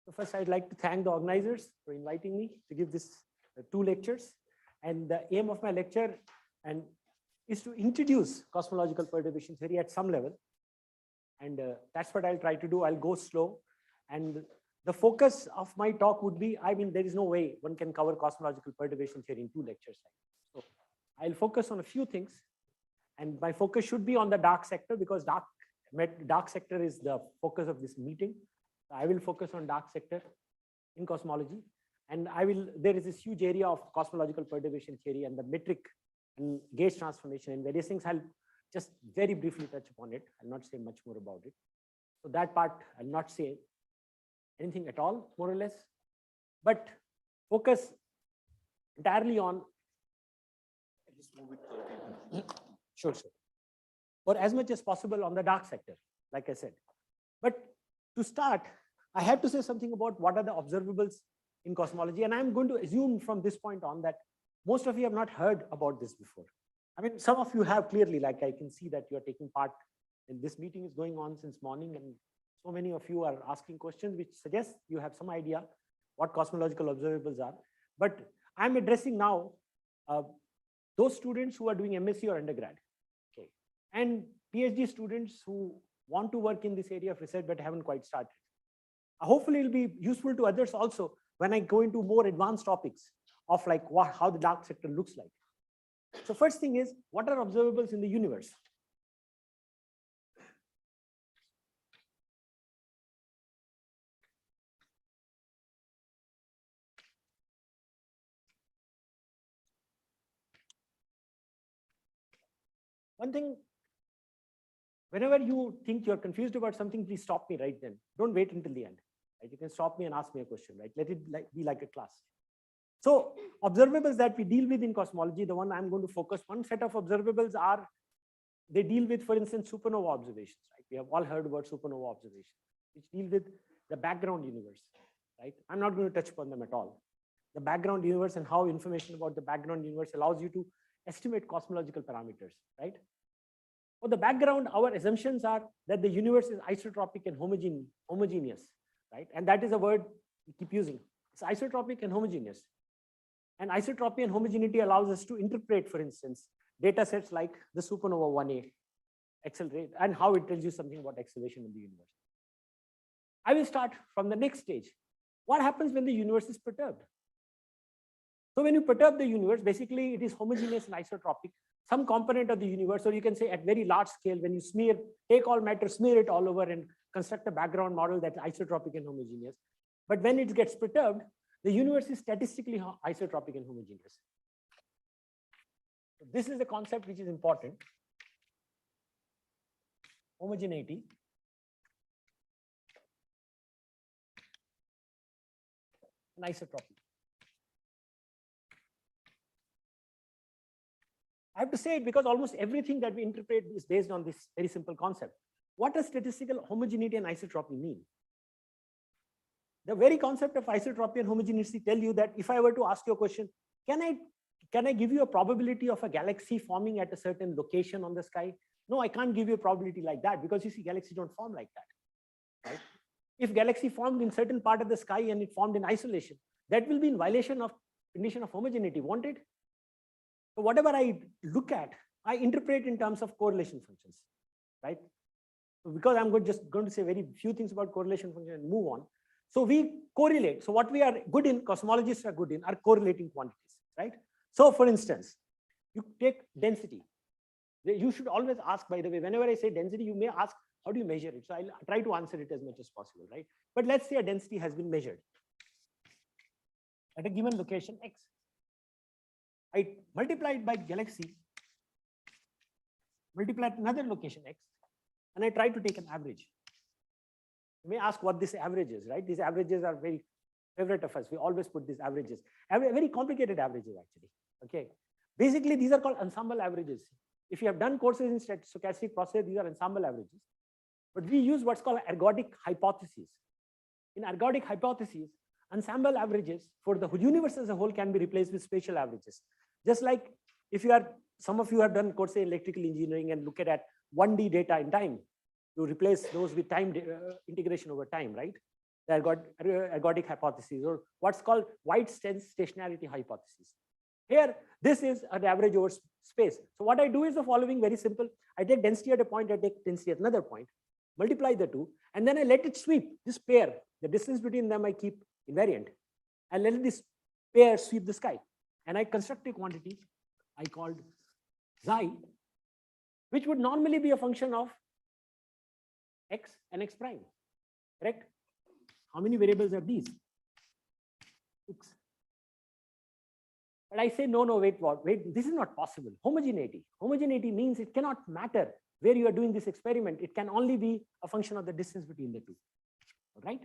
So first, I'd like to thank the organizers for inviting me to give this 2 lectures. And the aim of my lecture is to introduce cosmological perturbation theory at some level. And that's what I'll try to do. I'll go slow. And the focus of my talk would be, I mean, there is no way one can cover cosmological perturbation theory in 2 lectures. So I'll focus on a few things. And my focus should be on the dark sector, because dark sector is the focus of this meeting. I will focus on dark sector in cosmology. And there is this huge area of cosmological perturbation theory and the metric and gauge transformation and various things. I'll just very briefly touch upon it. I'll not say much more about it. So that part, I'll not say anything at all, more or less, but focus entirely on. Just move it. Sure. Or as much as possible on the dark sector, like I said. But to start, I have to say something about what are the observables in cosmology. And I'm going to assume from this point on that most of you have not heard about this before. I mean, some of you have clearly, like I can see that you're taking part in this meeting is going on since morning, and so many of you are asking questions, which suggests you have some idea what cosmological observables are. But I'm addressing now those students who are doing MSc or undergrad, okay, and PhD students who want to work in this area of research but haven't quite started. Hopefully, it'll be useful to others also when I go into more advanced topics of like how the dark sector looks like. So first thing is, what are observables in the universe? One thing, whenever you think you're confused about something, please stop me right then. Don't wait until the end. Right? You can stop me and ask me a question, right? Let it be like a class. So observables that we deal with in cosmology, the one I'm going to focus, one set of observables they deal with, for instance, supernova observations, right? We have all heard about supernova observations, which deal with the background universe, right? I'm not going to touch upon them at all. The background universe and how information about the background universe allows you to estimate cosmological parameters, right? For the background, our assumptions are that the universe is isotropic and homogeneous, right? And that is a word we keep using. It's isotropic and homogeneous. And isotropy and homogeneity allows us to interpret, for instance, data sets like the supernova 1A accelerate and how it tells you something about acceleration in the universe. I will start from the next stage. What happens when the universe is perturbed? So when you perturb the universe, basically it is homogeneous and isotropic. Some component of the universe, or you can say at very large scale, when you take all matter, smear it all over and construct a background model that's isotropic and homogeneous. But when it gets perturbed, the universe is statistically isotropic and homogeneous. So this is the concept which is important. Homogeneity. And isotropy. I have to say it because almost everything that we interpret is based on this very simple concept. What does statistical homogeneity and isotropy mean? The very concept of isotropy and homogeneity tell you that if I were to ask you a question, can I give you a probability of a galaxy forming at a certain location on the sky? No, I can't give you a probability like that, because you see galaxies don't form like that, right? If galaxy formed in certain part of the sky and it formed in isolation, that will be in violation of condition of homogeneity, won't it? So whatever I look at, I interpret in terms of correlation functions, right? So because I'm just going to say very few things about correlation function and move on. So we correlate. So what we are good in, cosmologists are good in, are correlating quantities, right? So for instance, you take density. You should always ask, by the way, whenever I say density, you may ask, how do you measure it? So I'll try to answer it as much as possible, right? But let's say a density has been measured at a given location X. I multiply it by galaxy, multiply another location X, and I try to take an average. You may ask what this average is, right? These averages are very favorite of us. We always put these averages, very complicated averages actually, okay? Basically, these are called ensemble averages. If you have done courses in stochastic process, these are ensemble averages. But we use what's called ergodic hypotheses. In ergodic hypotheses, ensemble averages for the universe as a whole can be replaced with spatial averages. Just like if some of you have done courses in electrical engineering and look at 1D data in time, to replace those with time integration over time, right? the ergodic hypothesis, or what's called wide stationarity hypothesis. Here, this is an average over space. So what I do is the following, very simple. I take density at a point, I take density at another point, multiply the two, and then I let it sweep this pair. The distance between them I keep invariant. I let this pair sweep the sky. And I construct a quantity I called xi, which would normally be a function of x and x prime, correct? How many variables are these? 6. But I say, no, wait, this is not possible. Homogeneity. Homogeneity means it cannot matter where you are doing this experiment. It can only be a function of the distance between the two, right?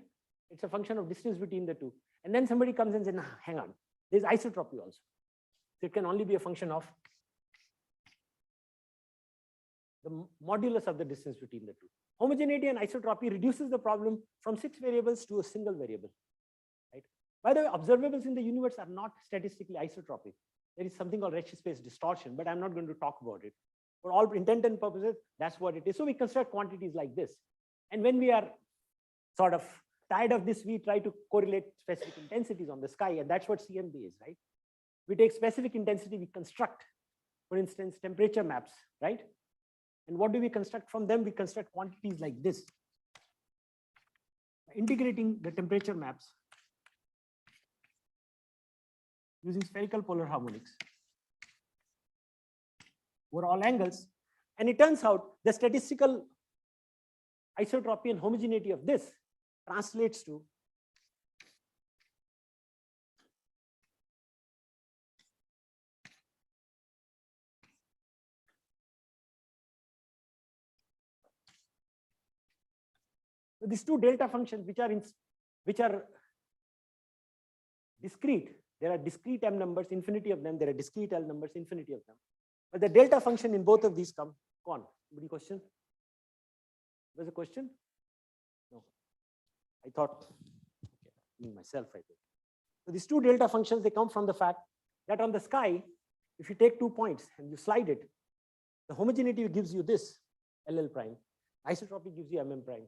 It's a function of distance between the two. And then somebody comes and says, nah, hang on, there's isotropy also. So it can only be a function of the modulus of the distance between the two. Homogeneity and isotropy reduces the problem from 6 variables to a single variable, right? By the way, observables in the universe are not statistically isotropic. There is something called redshift space distortion, but I'm not going to talk about it. For all intent and purposes, that's what it is. So we construct quantities like this. And when we are sort of tired of this, we try to correlate specific intensities on the sky, and that's what CMB is, right? We take specific intensity, we construct, for instance, temperature maps, right? And what do we construct from them? We construct quantities like this. Integrating the temperature maps using spherical polar harmonics over all angles. And it turns out the statistical isotropy and homogeneity of this translates to so these two delta functions, which are discrete. There are discrete m numbers, infinity of them. There are discrete L numbers, infinity of them. But the delta function in both of these come. Go on. Any question? Was a question? No. I thought, okay, me myself, I think. So these two delta functions, they come from the fact that on the sky, if you take 2 points and you slide it, the homogeneity gives you this LL prime. Isotropy gives you MM prime.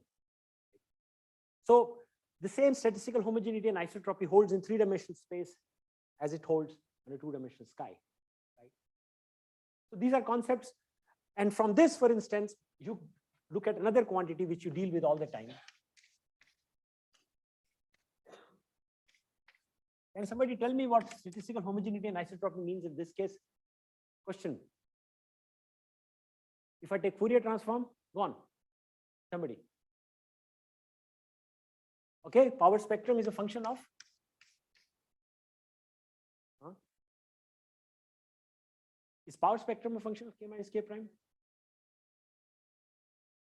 So the same statistical homogeneity and isotropy holds in 3-dimensional space as it holds on a 2-dimensional sky, right? So these are concepts. And from this, for instance, you look at another quantity which you deal with all the time. Can somebody tell me what statistical homogeneity and isotropy means in this case? Question. If I take Fourier transform, go on. Somebody. Okay, power spectrum is a function of? Is power spectrum a function of k minus k prime?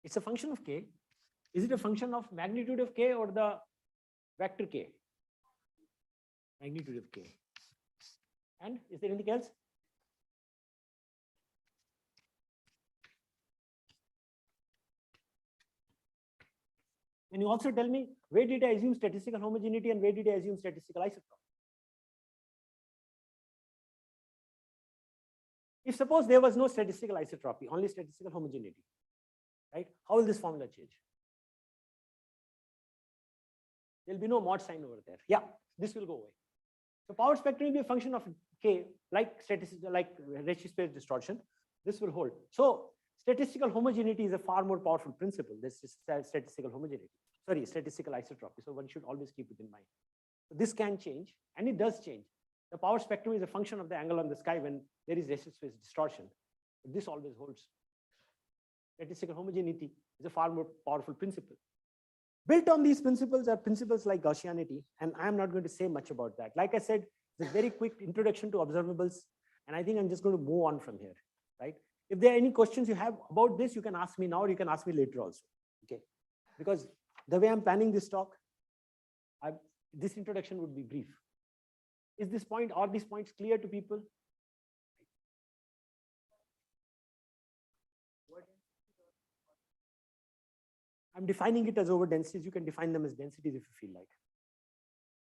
It's a function of k. Is it a function of magnitude of k or the vector k? Magnitude of k. And is there anything else? Can you also tell me where did I assume statistical homogeneity and where did I assume statistical isotropy? If suppose there was no statistical isotropy, only statistical homogeneity, right? How will this formula change? There'll be no mod sign over there. Yeah, this will go away. So power spectrum will be a function of k, like statistical, like redshift space distortion. This will hold. So statistical homogeneity is a far more powerful principle. This is statistical homogeneity. Sorry, statistical isotropy. So one should always keep it in mind. So this can change, and it does change. The power spectrum is a function of the angle on the sky when there is redshift space distortion. But this always holds. Statistical homogeneity is a far more powerful principle. Built on these principles are principles like Gaussianity, and I'm not going to say much about that. Like I said, it's a very quick introduction to observables, and I think I'm just going to move on from here, right? If there are any questions you have about this, you can ask me now, or you can ask me later also, okay? Because the way I'm planning this talk, this introduction would be brief. Is this point, are these points clear to people? I'm defining it as over densities. You can define them as densities if you feel like.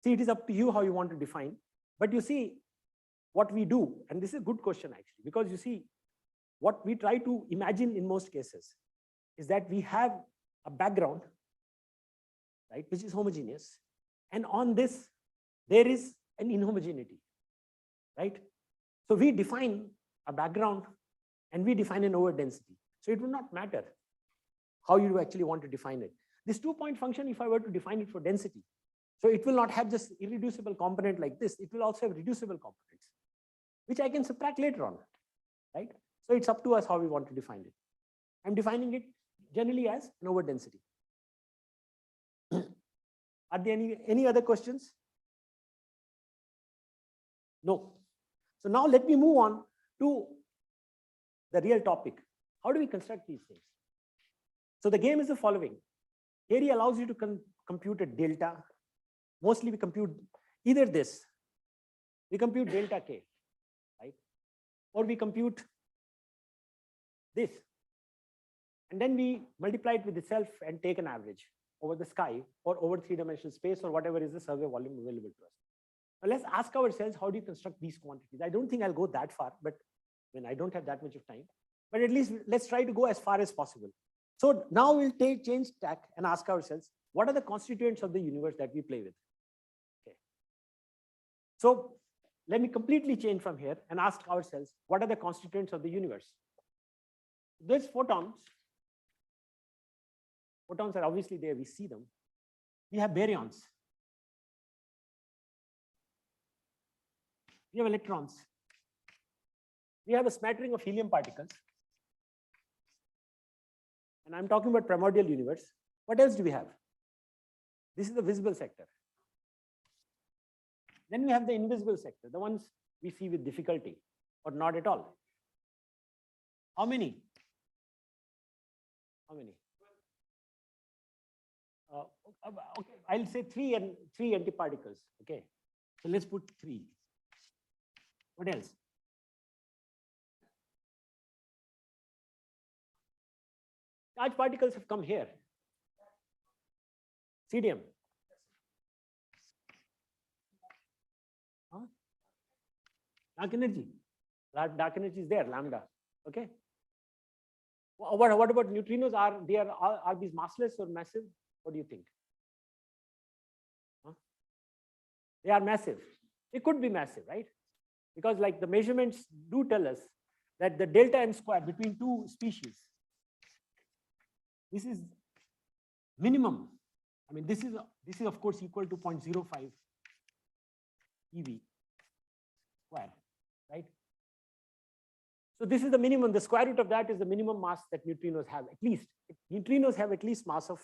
See, it is up to you how you want to define. But you see, what we do, and this is a good question actually, because you see, what we try to imagine in most cases is that we have a background, right, which is homogeneous. And on this, there is an inhomogeneity, right? So we define a background and we define an overdensity. So it would not matter how you actually want to define it. This 2-point function, if I were to define it for density, so it will not have just irreducible component like this, it will also have reducible components, which I can subtract later on, right? So it's up to us how we want to define it. I'm defining it generally as an overdensity. Are there any other questions? No. So now let me move on to the real topic. How do we construct these things? So the game is the following. Theory allows you to compute a delta. Mostly we compute either this. We compute delta K, right? Or we compute this. And then we multiply it with itself and take an average over the sky or over 3-dimensional space or whatever is the survey volume available to us. Now let's ask ourselves, how do you construct these quantities? I don't think I'll go that far, but I don't have that much of time. But at least let's try to go as far as possible. So now we'll change tack and ask ourselves, what are the constituents of the universe that we play with? Okay. So let me completely change from here and ask ourselves, what are the constituents of the universe? There's photons. Photons are obviously there, we see them. We have baryons. We have electrons. We have a smattering of helium particles. And I'm talking about primordial universe. What else do we have? This is the visible sector. Then we have the invisible sector, the ones we see with difficulty or not at all. How many? How many? Okay, I'll say three antiparticles. Okay, so let's put 3. What else? Charged particles have come here. CDM. Huh? Dark energy. Dark energy is there, lambda. Okay. What about neutrinos? Are these massless or massive? What do you think? Huh? They are massive. It could be massive, right? Because like the measurements do tell us that the delta m square between 2 species, this is minimum. I mean, this is of course equal to 0.05 eV square, right? So this is the minimum. The square root of that is the minimum mass that neutrinos have. At least neutrinos have at least mass of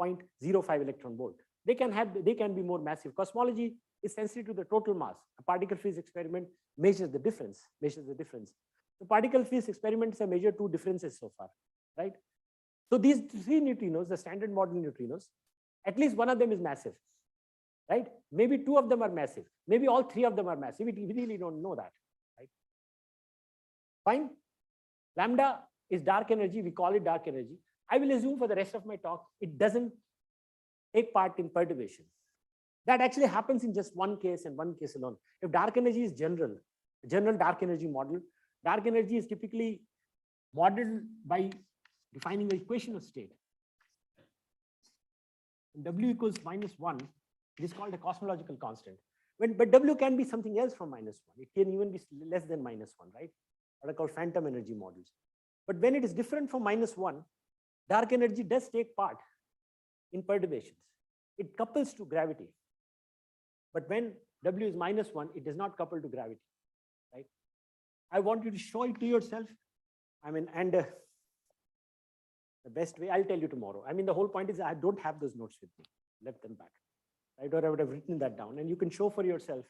0.05 electron volt. They can be more massive. Cosmology is sensitive to the total mass. A particle physics experiment measures the difference. The particle physics experiments have measured 2 differences so far, right? So these 3 neutrinos, the standard model neutrinos, at least one of them is massive, right? Maybe 2 of them are massive. Maybe all 3 of them are massive. We really don't know that, right? Fine. Lambda is dark energy. We call it dark energy. I will assume for the rest of my talk, it doesn't take part in perturbation. That actually happens in just one case and one case alone. If dark energy is general dark energy model, dark energy is typically modeled by defining the equation of state. When W equals -1, it is called a cosmological constant. But W can be something else from -1. It can even be less than -1, right? What are called phantom energy models. But when it is different from -1, dark energy does take part in perturbations. It couples to gravity. But when W is -1, it does not couple to gravity, right? I want you to show it to yourself. I mean, and the best way, I'll tell you tomorrow. I mean, the whole point is I don't have those notes with me. Left them back, right? Or I would have written that down, and you can show for yourself.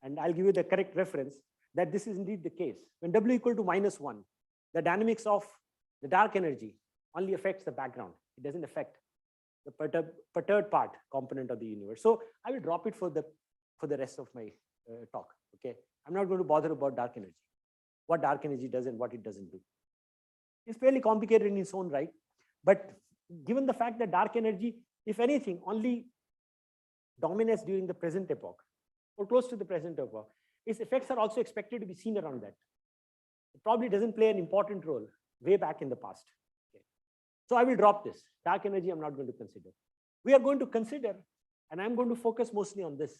And I'll give you the correct reference that this is indeed the case. When W equal to -1, the dynamics of the dark energy only affects the background. It doesn't affect the perturbed part component of the universe. So I will drop it for the rest of my talk. Okay, I'm not going to bother about dark energy, what dark energy does and what it doesn't do. It's fairly complicated in its own right, but given the fact that dark energy, if anything, only dominates during the present epoch or close to the present epoch, its effects are also expected to be seen around that. It probably doesn't play an important role way back in the past. Okay. So I will drop this. Dark energy I'm not going to consider. we are going to consider, and I'm going to focus mostly on this.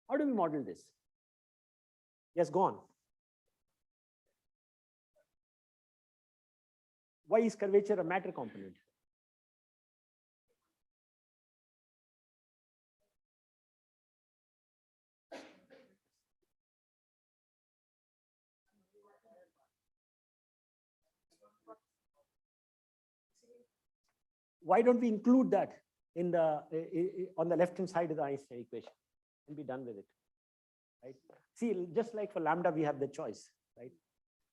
How do we model this? Yes, go on. Why is curvature a matter component? Why don't we include that in the on the left hand side of the Einstein equation and be done with it, right? See, just like for lambda, we have the choice, right?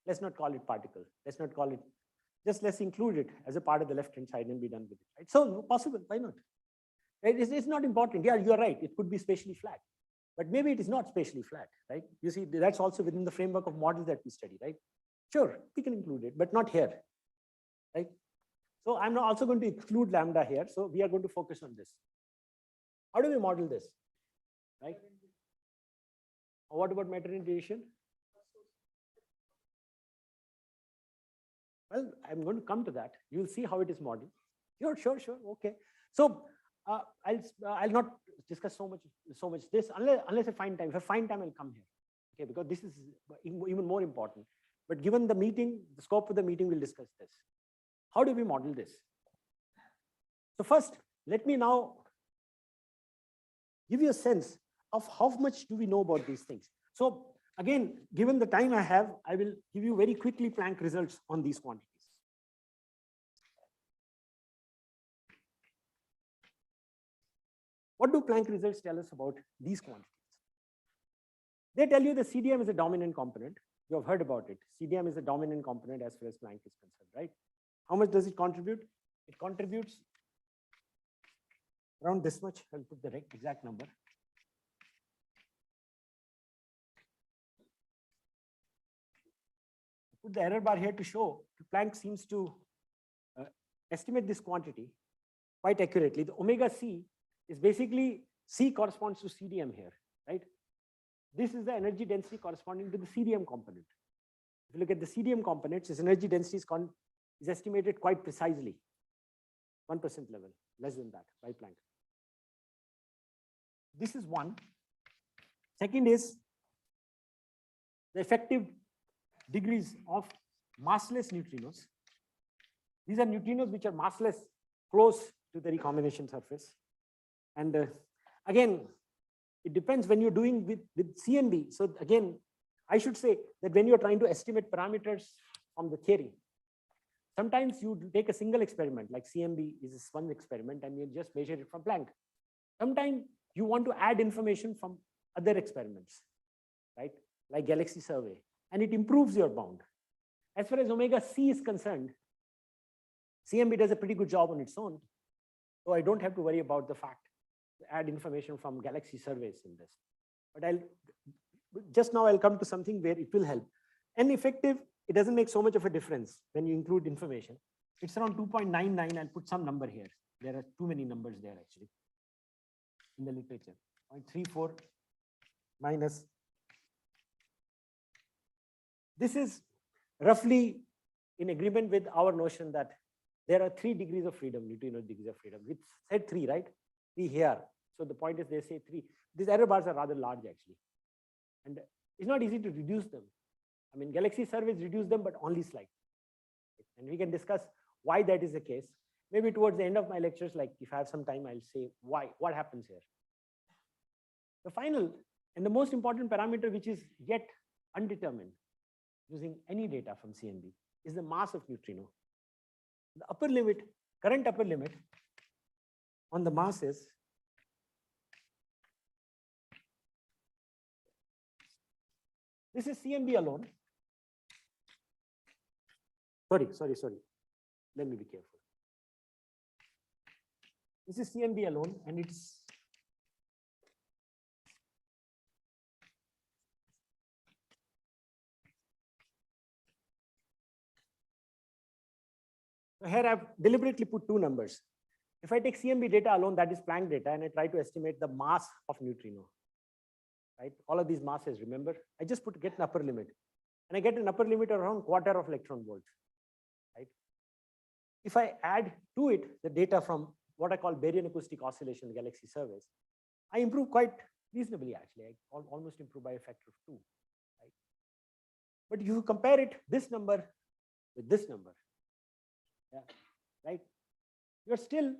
Let's not call it particle. Let's not call it. Just let's include it as a part of the left hand side and be done with it, right? So possible. Why not? It's not important. Yeah, you're right. It could be spatially flat, but maybe it is not spatially flat, right? You see, that's also within the framework of models that we study, right? Sure, we can include it, but not here, right? So I'm also going to exclude lambda here. So we are going to focus on this. How do we model this, right? What about matter radiation? Well, I'm going to come to that. You'll see how it is modeled. Sure. Okay. So I'll not discuss so much this unless I find time. If I find time, I'll come here. Okay, because this is even more important. But given the meeting, the scope of the meeting, we'll discuss this. How do we model this? So first, let me now give you a sense of how much do we know about these things. So again, given the time I have, I will give you very quickly Planck results on these quantities. What do Planck results tell us about these quantities? They tell you the CDM is a dominant component. You have heard about it. CDM is a dominant component as far as Planck is concerned, right? How much does it contribute? It contributes around this much. I'll put the exact number. Put the error bar here to show Planck seems to estimate this quantity quite accurately. The omega C is basically C corresponds to CDM here, right? This is the energy density corresponding to the CDM component. If you look at the CDM components, its energy density is estimated quite precisely, 1% level, less than that by Planck. This is one. Second is the effective degrees of massless neutrinos. These are neutrinos which are massless close to the recombination surface. And again, it depends when you're doing with CMB. So again, I should say that when you're trying to estimate parameters from the theory, sometimes you take a single experiment, like CMB is this one experiment, and you just measure it from Planck. Sometimes you want to add information from other experiments, right? Like galaxy survey, and it improves your bound. As far as omega C is concerned, CMB does a pretty good job on its own. So I don't have to worry about the fact to add information from galaxy surveys in this. But I'll come to something where it will help. And effective, it doesn't make so much of a difference when you include information. It's around 2.99. I'll put some number here. There are too many numbers there actually in the literature. 0.34 minus. This is roughly in agreement with our notion that there are 3 degrees of freedom, neutrino degrees of freedom. We said 3, right? 3 here. So the point is they say 3. These error bars are rather large actually. And it's not easy to reduce them. I mean, galaxy surveys reduce them, but only slightly. And we can discuss why that is the case. Maybe towards the end of my lectures, like if I have some time, I'll say why, what happens here. The final and the most important parameter, which is yet undetermined using any data from CMB, is the mass of neutrino. The upper limit, current upper limit on the mass is this is CMB alone. Sorry. Let me be careful. This is CMB alone, and it's so here I've deliberately put 2 numbers. If I take CMB data alone, that is Planck data, and I try to estimate the mass of neutrino, right? All of these masses, remember, I just get an upper limit, and I get an upper limit around 1/4 of electron volts, right? if I add to it the data from what I call baryon acoustic oscillation galaxy surveys, I improve quite reasonably actually. I almost improve by a factor of 2. Right? But you compare it, this number with this number, yeah, right? You're still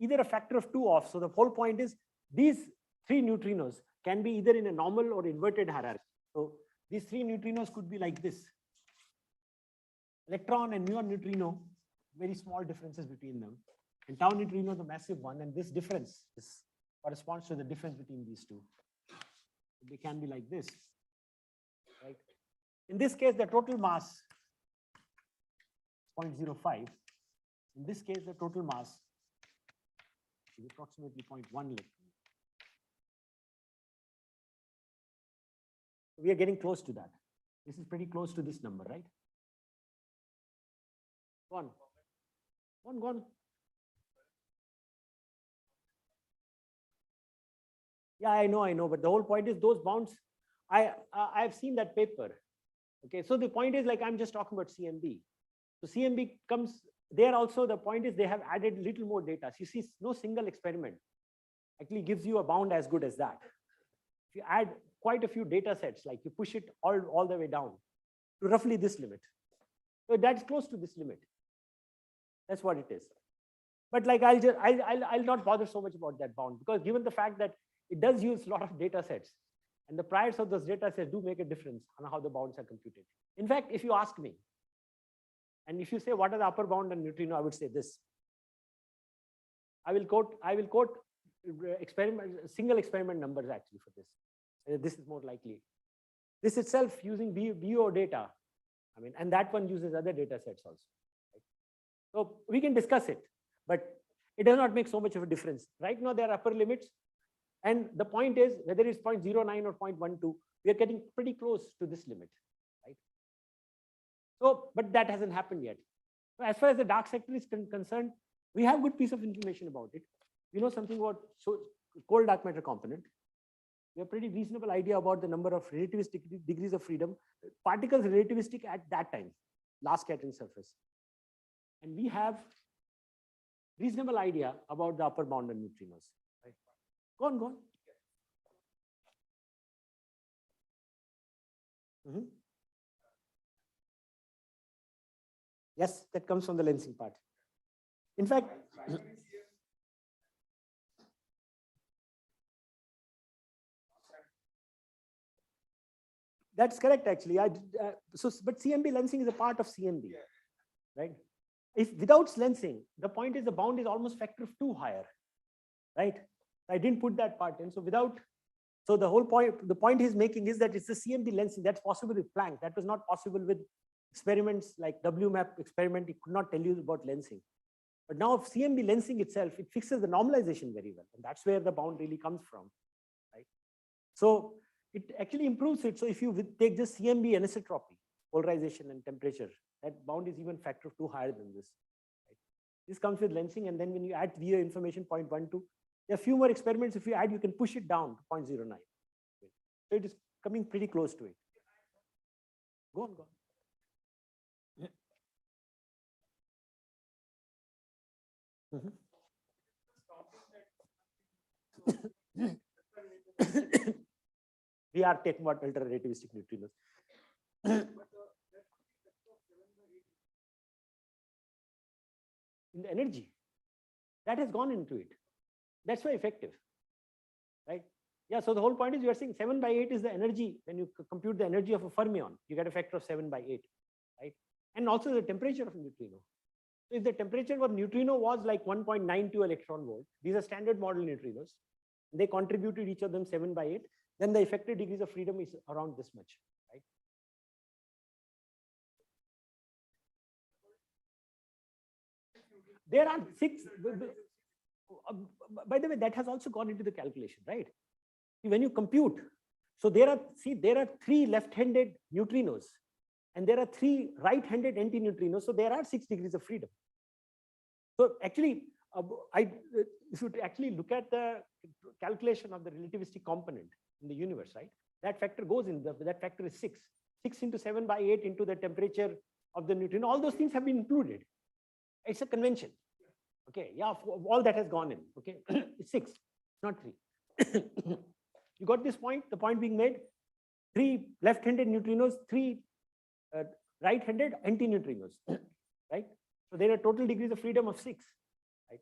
either a factor of 2 off. So the whole point is these 3 neutrinos can be either in a normal or inverted hierarchy. So these 3 neutrinos could be like this. Electron and muon neutrino, very small differences between them. And tau neutrino, the massive one, and this difference corresponds to the difference between these two. They can be like this, right? In this case, the total mass is 0.05. In this case, the total mass is approximately 0.1 electron. We are getting close to that. This is pretty close to this number, right? Go on. Yeah, I know. But the whole point is those bounds. I've seen that paper. Okay, so the point is like I'm just talking about CMB. So CMB comes there also. The point is they have added little more data. So you see, no single experiment actually gives you a bound as good as that. If you add quite a few data sets, like you push it all the way down to roughly this limit. So that's close to this limit. That's what it is. But like I'll not bother so much about that bound, because given the fact that it does use a lot of data sets, and the priors of those data sets do make a difference on how the bounds are computed. In fact, if you ask me, and if you say what are the upper bound and neutrino, I would say this. I will quote single experiment numbers actually for this. This is more likely. This itself using BO data, I mean, and that one uses other data sets also. Right? So we can discuss it, but it does not make so much of a difference. Right now, there are upper limits. And the point is, whether it's 0.09 or 0.12, we are getting pretty close to this limit, right? So, but that hasn't happened yet. So as far as the dark sector is concerned, we have good piece of information about it. We know something about cold dark matter component. We have pretty reasonable idea about the number of relativistic degrees of freedom. Particles relativistic at that time, last scattering surface. And we have reasonable idea about the upper bound and neutrinos. Right? Go on. Mm-hmm. Yes, that comes from the lensing part. In fact, that's correct actually. But CMB lensing is a part of CMB, right? If without lensing, the point is the bound is almost factor of 2 higher, right? I didn't put that part in. So the whole point, the point he's making is that it's the CMB lensing that's possible with Planck. That was not possible with experiments like WMAP experiment. It could not tell you about lensing. But now CMB lensing itself, it fixes the normalization very well. And that's where the bound really comes from, right? So it actually improves it. So if you take just CMB anisotropy, polarization and temperature, that bound is even factor of 2 higher than this. Right? This comes with lensing. And then when you add VO information 0.12, there are a few more experiments. If you add, you can push it down to 0.09. So it is coming pretty close to it. Go on. Mm-hmm. We are taking about ultra relativistic neutrinos. In the energy, that has gone into it. That's why effective, right? Yeah, so the whole point is you are saying 7/8 is the energy. When you compute the energy of a fermion, you get a factor of 7/8, right? And also the temperature of a neutrino. So if the temperature of neutrino was like 1.92 electron volt, these are standard model neutrinos, they contributed each of them 7/8, then the effective degrees of freedom is around this much, right? There are 6. By the way, that has also gone into the calculation, right? When you compute, so there are 3 left-handed neutrinos, and there are 3 right-handed antineutrinos. So there are 6 degrees of freedom. So actually, if you actually look at the calculation of the relativistic component in the universe, right? That factor goes in. That factor is 6. 6 into 7/8 into the temperature of the neutrino. All those things have been included. It's a convention. Okay, yeah, all that has gone in. Okay, it's 6, not 3. You got this point? The point being made: 3 left-handed neutrinos, 3 right-handed antineutrinos, right? So there are total degrees of freedom of 6, right?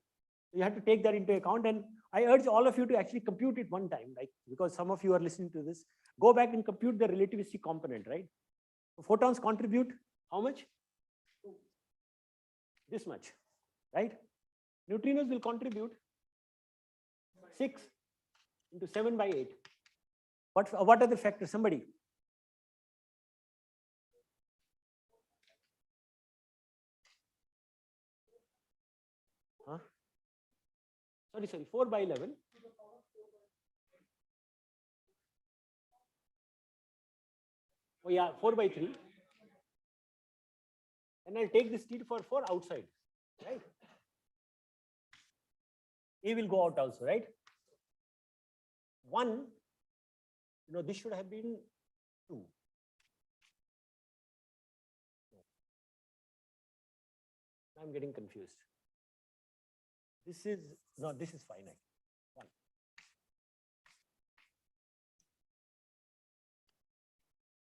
So you have to take that into account, and I urge all of you to actually compute it one time, like, because some of you are listening to this. Go back and compute the relativistic component, right? So photons contribute how much? This much, right? Neutrinos will contribute 6 into 7 by 8. What are the factors? Somebody? Huh? Sorry, 4 by 11. Oh yeah, 4 by 3. And I'll take this T for 4 outside, right? A will go out also, right? 1, this should have been 2. I'm getting confused. This is finite. 1.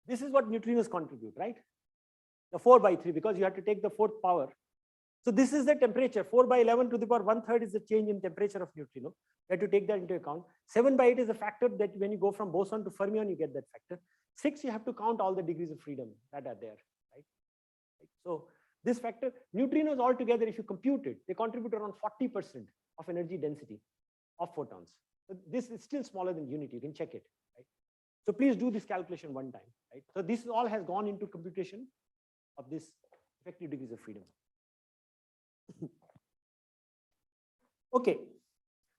This is what neutrinos contribute, right? The 4 by 3, because you have to take the 4th power. So this is the temperature. 4 by 11 to the power 1/3 is the change in temperature of neutrino. You have to take that into account. 7 by 8 is a factor that when you go from boson to fermion, you get that factor. 6, you have to count all the degrees of freedom that are there, right? So this factor, neutrinos altogether, if you compute it, they contribute around 40% of energy density of photons. So this is still smaller than unity. You can check it, right? So please do this calculation one time, right? So this all has gone into computation of this effective degrees of freedom. Okay,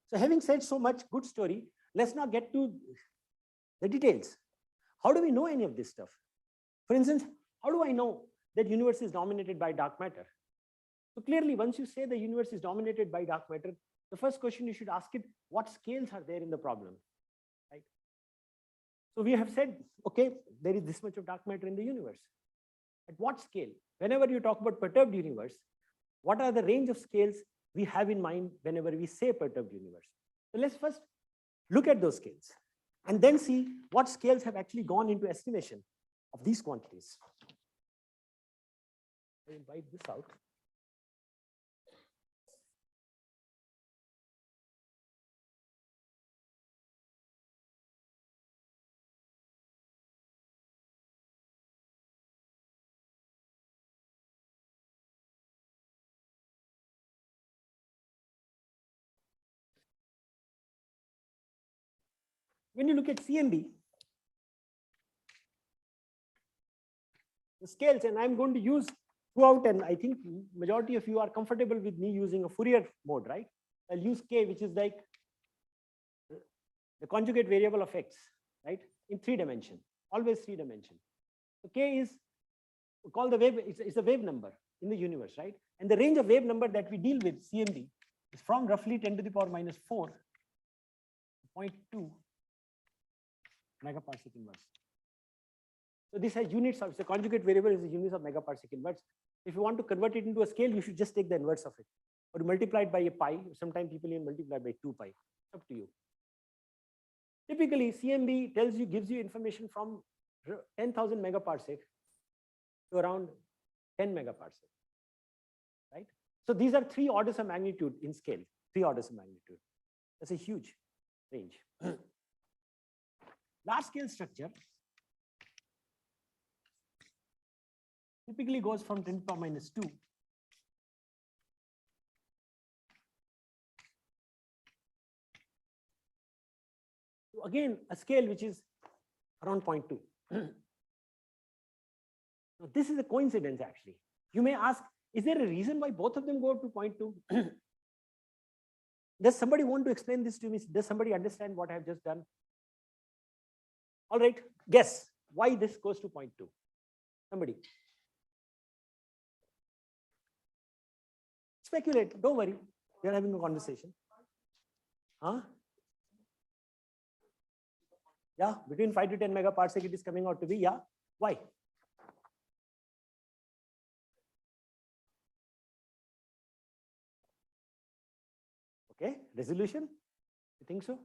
so having said so much good story, let's now get to the details. How do we know any of this stuff? For instance, how do I know that universe is dominated by dark matter? So clearly, once you say the universe is dominated by dark matter, the first question you should ask it, what scales are there in the problem, right? So we have said, okay, there is this much of dark matter in the universe. At what scale? Whenever you talk about perturbed universe, what are the range of scales we have in mind whenever we say perturbed universe? So let's first look at those scales and then see what scales have actually gone into estimation of these quantities. I will wipe this out. When you look at CMB, the scales, and I'm going to use throughout, and I think majority of you are comfortable with me using a Fourier mode, right? I'll use K, which is like the conjugate variable of X, right? In 3 dimensions, always 3 dimensions. So K is called the wave, it's a wave number in the universe, right? And the range of wave number that we deal with, CMB, is from roughly 10 to the power minus 4, 0.2 megaparsec inverse. So this has units of, the conjugate variable is the units of megaparsec inverse. If you want to convert it into a scale, you should just take the inverse of it, or multiply it by a pi. Sometimes people even multiply by 2 pi. It's up to you. Typically, CMB gives you information from 10,000 megaparsec to around 10 megaparsec, right? So these are 3 orders of magnitude in scale, 3 orders of magnitude. That's a huge range. Large scale structure typically goes from 10 to the power minus 2 to again a scale which is around 0.2. Now this is a coincidence actually. You may ask, is there a reason why both of them go to 0.2? Does somebody want to explain this to me? Does somebody understand what I have just done? All right, guess why this goes to 0.2. Somebody. Speculate, don't worry. We're having a conversation. Huh? Yeah, between 5 to 10 megaparsec it is coming out to be, yeah. Why? Okay, resolution, you think so?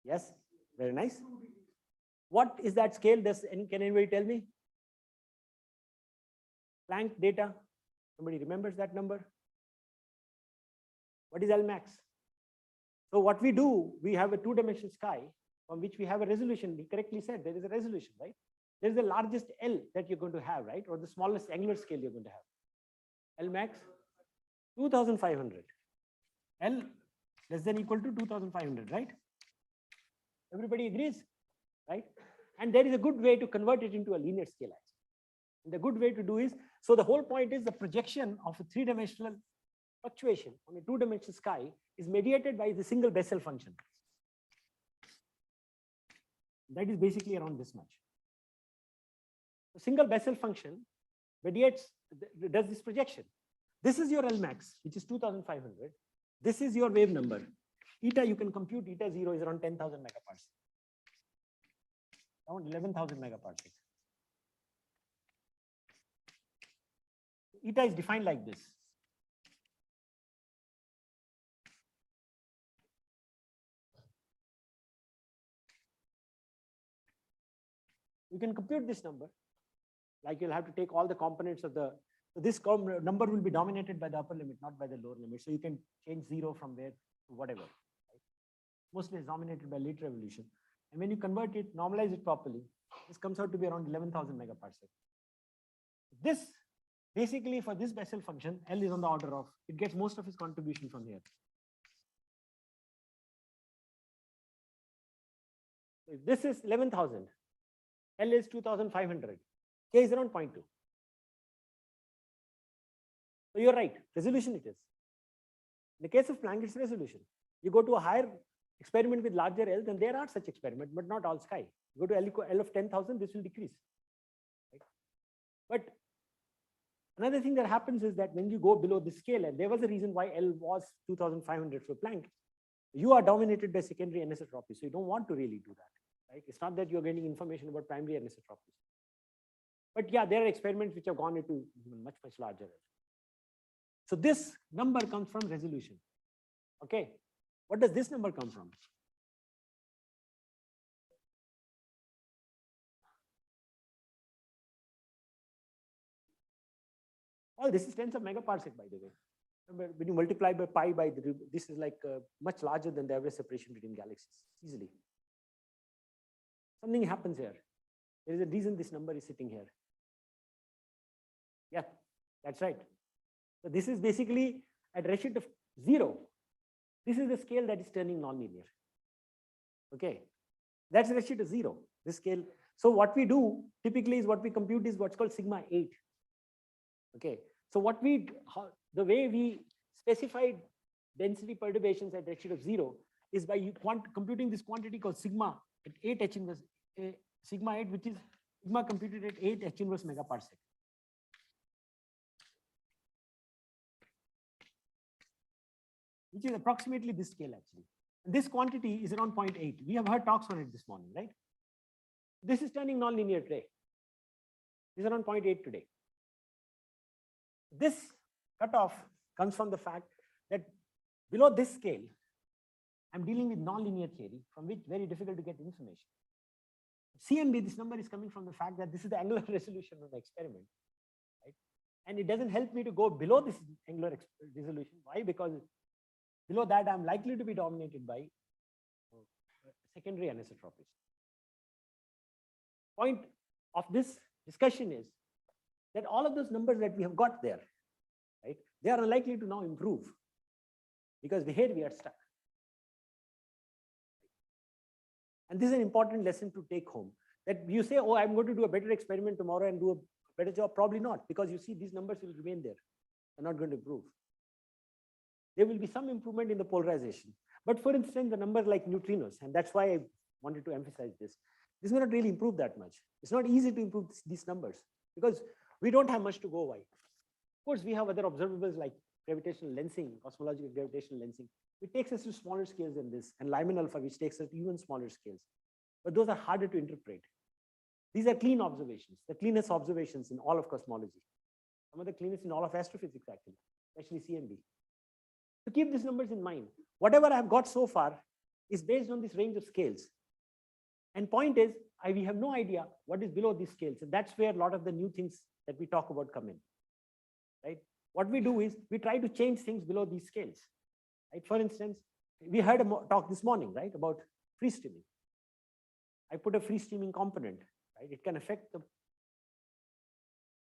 Yes, very nice. What is that scale? Can anybody tell me? Planck data. Somebody remembers that number? What is L max? So what we do, we have a two-dimensional sky from which we have a resolution. He correctly said there is a resolution, right? There is the largest L that you're going to have, right? Or the smallest angular scale you're going to have. L max, 2500. L less than equal to 2500, right? Everybody agrees, right? And there is a good way to convert it into a linear scale actually. And the good way to do is, so the whole point is the projection of a three-dimensional fluctuation on a two-dimensional sky is mediated by the single Bessel function. That is basically around this much. The single Bessel function mediates, does this projection. This is your L max, which is 2500. This is your wave number. Eta, you can compute eta 0 is around 10,000 megaparsec. Around 11,000 megaparsec. Eta is defined like this. You can compute this number. Like you'll have to take all the components of the, so this number will be dominated by the upper limit, not by the lower limit. So you can change 0 from there to whatever. Right? Mostly it's dominated by late revolution. And when you convert it, normalize it properly, this comes out to be around 11,000 megaparsec. This, basically for this Bessel function, L is on the order of, it gets most of its contribution from here. So if this is 11,000, L is 2,500, K is around 0.2. So you're right, resolution it is. In the case of Planck, it's resolution. You go to a higher experiment with larger L, then there are such experiments, but not all sky. You go to L of 10,000, this will decrease. Right? But another thing that happens is that when you go below this scale, and there was a reason why L was 2,500 for Planck, you are dominated by secondary anisotropy, so you don't want to really do that. Right? It's not that you're getting information about primary anisotropy. But yeah, there are experiments which have gone into much, much larger. So this number comes from resolution. Okay. What does this number come from? Oh, this is tens of megaparsec, by the way. When you multiply by pi by this is like much larger than the average separation between galaxies, easily. Something happens here. There is a reason this number is sitting here. Yeah, that's right. So this is basically at redshift of 0. This is the scale that is turning nonlinear. Okay, that's redshift of 0. This scale. So what we do typically is what we compute is what's called sigma 8. Okay, so the way we specified density perturbations at redshift of 0 is by computing this quantity called sigma at 8 H inverse, sigma 8, which is sigma computed at 8 H inverse megaparsec. Which is approximately this scale actually. And this quantity is around 0.8. We have heard talks on it this morning, right? This is turning nonlinear today. This is around 0.8 today. This cutoff comes from the fact that below this scale, I'm dealing with nonlinear theory from which very difficult to get information. CMB, this number is coming from the fact that this is the angular resolution of the experiment, right? And it doesn't help me to go below this angular resolution. Why? Because below that, I'm likely to be dominated by secondary anisotropies. Point of this discussion is that all of those numbers that we have got there, right, they are unlikely to now improve because here we are stuck. And this is an important lesson to take home, that you say, oh, I'm going to do a better experiment tomorrow and do a better job. Probably not, because you see these numbers will remain there. They're not going to improve. There will be some improvement in the polarization. But for instance, the numbers like neutrinos, and that's why I wanted to emphasize this will not really improve that much. It's not easy to improve these numbers because we don't have much to go by. Of course, we have other observables like gravitational lensing, cosmological gravitational lensing. It takes us to smaller scales than this, and Lyman alpha, which takes us to even smaller scales. But those are harder to interpret. These are clean observations, the cleanest observations in all of cosmology. Some of the cleanest in all of astrophysics, actually, especially CMB. So keep these numbers in mind. Whatever I've got so far is based on this range of scales. And point is, we have no idea what is below these scales. And that's where a lot of the new things that we talk about come in, right? What we do is we try to change things below these scales, right? For instance, we heard a talk this morning, right, about free streaming. I put a free streaming component, right? It can affect the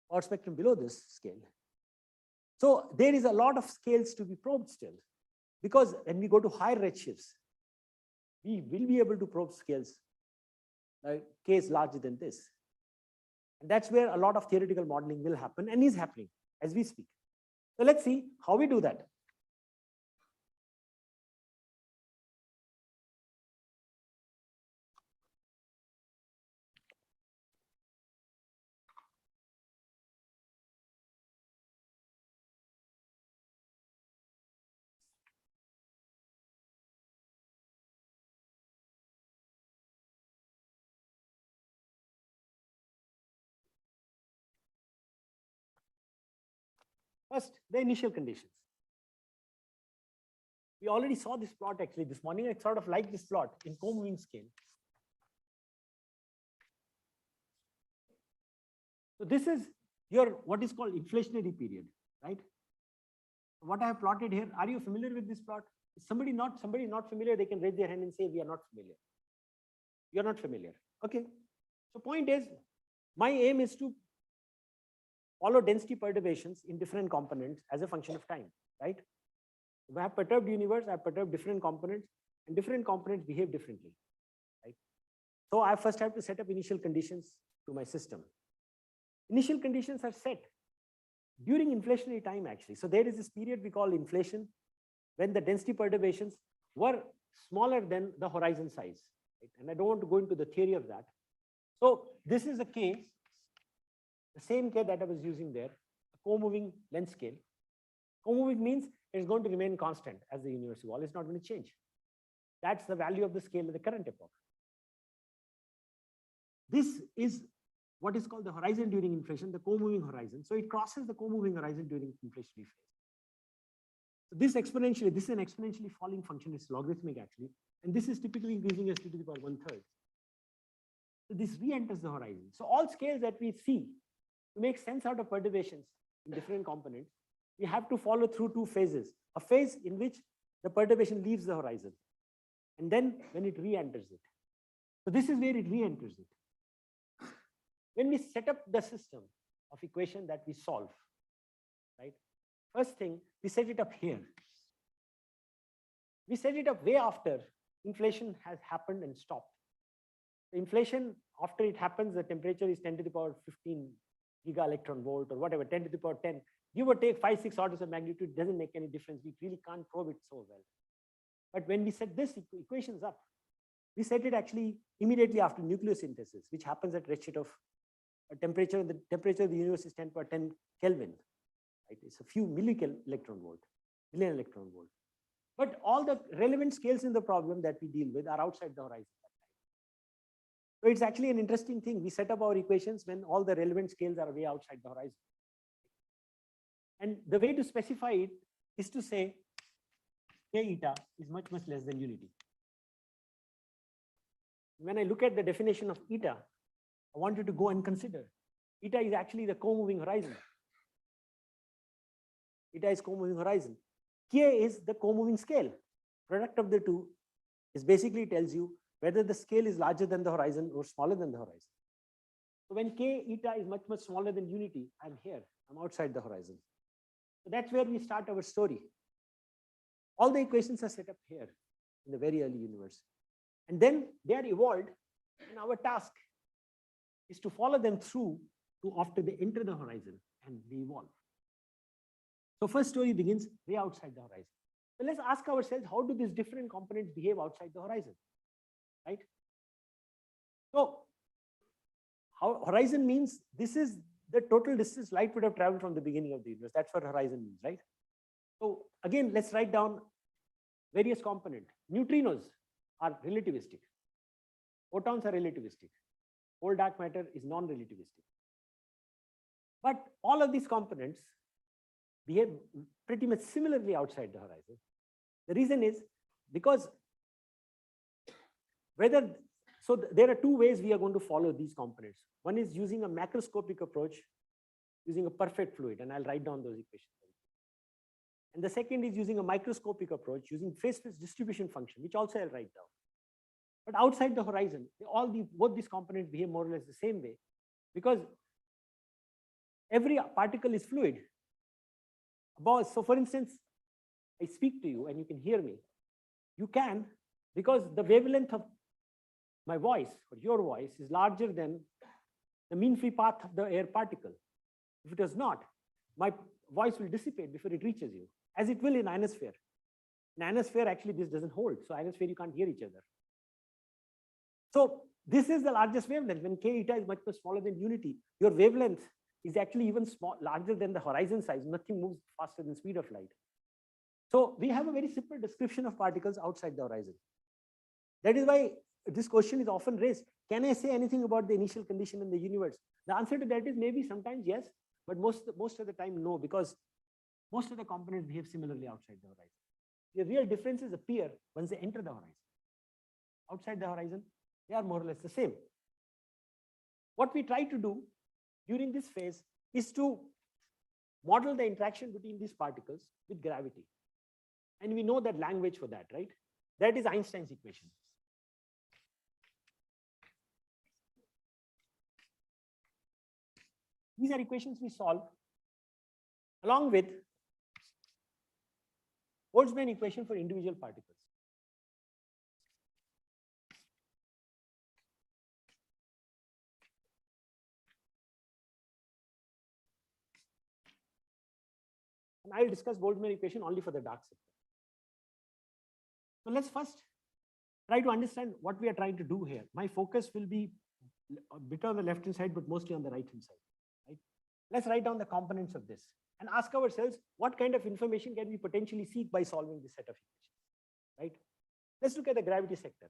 power spectrum below this scale. So there is a lot of scales to be probed still, because when we go to higher redshifts, we will be able to probe scales like K is larger than this. And that's where a lot of theoretical modeling will happen and is happening as we speak. So let's see how we do that. First, the initial conditions. We already saw this plot actually this morning. I sort of like this plot in co-moving scale. So this is your what is called inflationary period, right? What I have plotted here, are you familiar with this plot? Is somebody not familiar, they can raise their hand and say, we are not familiar. You are not familiar. Okay. So point is, my aim is to follow density perturbations in different components as a function of time, right? If I have perturbed universe, I have perturbed different components, and different components behave differently, right? So I first have to set up initial conditions to my system. Initial conditions are set during inflationary time, actually. So there is this period we call inflation, when the density perturbations were smaller than the horizon size, right? And I don't want to go into the theory of that. So this is a K, the same K that I was using there, a co-moving length scale. Co-moving means it's going to remain constant as the universe evolves. It's not going to change. That's the value of the scale at the current epoch. This is what is called the horizon during inflation, the co-moving horizon. So it crosses the co-moving horizon during inflationary phase. So this is an exponentially falling function. It's logarithmic actually. And this is typically increasing as t to the power 1/3. So this re-enters the horizon. So all scales that we see, to make sense out of perturbations in different components, we have to follow through two phases. A phase in which the perturbation leaves the horizon, and then when it re-enters it. So this is where it re-enters it. When we set up the system of equation that we solve, right? First thing, we set it up here. We set it up way after inflation has happened and stopped. The inflation, after it happens, the temperature is 10 to the power 15 giga electron volt or whatever, 10 to the power 10. Give or take 5, 6 orders of magnitude, doesn't make any difference. We really can't probe it so well. But when we set this equations up, we set it actually immediately after nucleosynthesis, which happens at redshift of a temperature. The temperature of the universe is 10 to the power 10 Kelvin. Right? It's a few million electron volt. But all the relevant scales in the problem that we deal with are outside the horizon. So it's actually an interesting thing. We set up our equations when all the relevant scales are way outside the horizon. And the way to specify it is to say k eta is much, much less than unity. When I look at the definition of eta, I want you to go and consider. Eta is actually the co-moving horizon. Eta is co-moving horizon. K is the co-moving scale. Product of the two is basically tells you whether the scale is larger than the horizon or smaller than the horizon. So when k eta is much, much smaller than unity, I'm here. I'm outside the horizon. So that's where we start our story. All the equations are set up here in the very early universe. And then they are evolved, and our task is to follow them through to after they enter the horizon and they evolve. So first story begins way outside the horizon. So let's ask ourselves, how do these different components behave outside the horizon, right? So horizon means this is the total distance light would have traveled from the beginning of the universe. That's what horizon means, right? So again, let's write down various components. Neutrinos are relativistic. Photons are relativistic. Whole dark matter is non-relativistic. But all of these components behave pretty much similarly outside the horizon. The reason is because there are two ways we are going to follow these components. One is using a macroscopic approach, using a perfect fluid, and I'll write down those equations. And the second is using a microscopic approach, using phase space distribution function, which also I'll write down. But outside the horizon, both these components behave more or less the same way, because every particle is fluid. So for instance, I speak to you and you can hear me. You can, because the wavelength of my voice or your voice is larger than the mean free path of the air particle. If it is not, my voice will dissipate before it reaches you, as it will in ionosphere. In ionosphere, actually, this doesn't hold. So ionosphere, you can't hear each other. So this is the largest wavelength. When k eta is much smaller than unity, your wavelength is actually even larger than the horizon size. Nothing moves faster than speed of light. So we have a very simple description of particles outside the horizon. That is why this question is often raised. Can I say anything about the initial condition in the universe? The answer to that is maybe sometimes yes, but most of the time no, because most of the components behave similarly outside the horizon. The real differences appear once they enter the horizon. Outside the horizon, they are more or less the same. What we try to do during this phase is to model the interaction between these particles with gravity. And we know that language for that, right? That is Einstein's equation. These are equations we solve along with Boltzmann equation for individual particles. And I'll discuss Boltzmann equation only for the dark sector. So let's first try to understand what we are trying to do here. My focus will be a bit on the left-hand side, but mostly on the right-hand side. Right? Let's write down the components of this and ask ourselves what kind of information can we potentially seek by solving this set of equations. Right? Let's look at the gravity sector.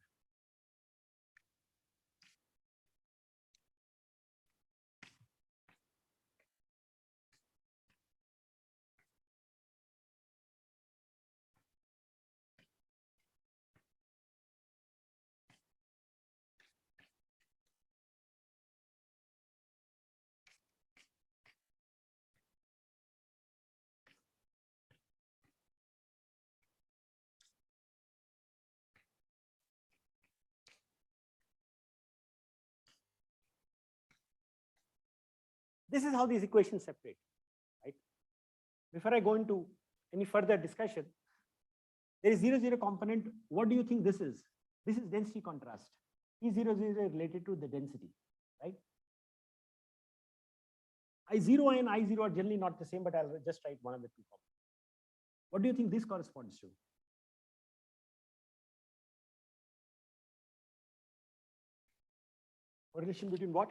This is how these equations separate, right? Before I go into any further discussion, there is 0, 0 component. What do you think this is? This is density contrast. E0, 0 is related to the density, right? I0 and I0 are generally not the same, but I'll just write one of the two components. What do you think this corresponds to? Correlation between what?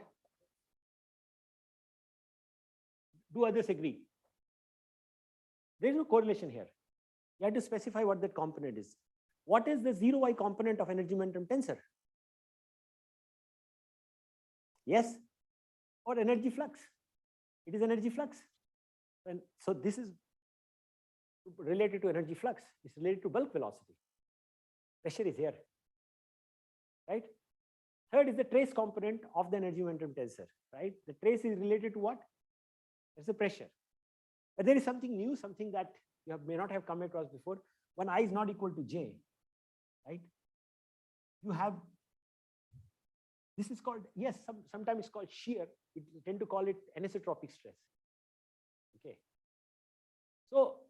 Do others agree? There is no correlation here. You have to specify what that component is. What is the 0y component of energy momentum tensor? Yes, or energy flux. It is energy flux. And so this is related to energy flux. It's related to bulk velocity. Pressure is here, right? Third is the trace component of the energy momentum tensor, right? The trace is related to what? It's the pressure. But there is something new, something that you may not have come across before. When I is not equal to J, right? You have, this is called, yes, sometimes it's called shear. We tend to call it anisotropic stress. Okay. So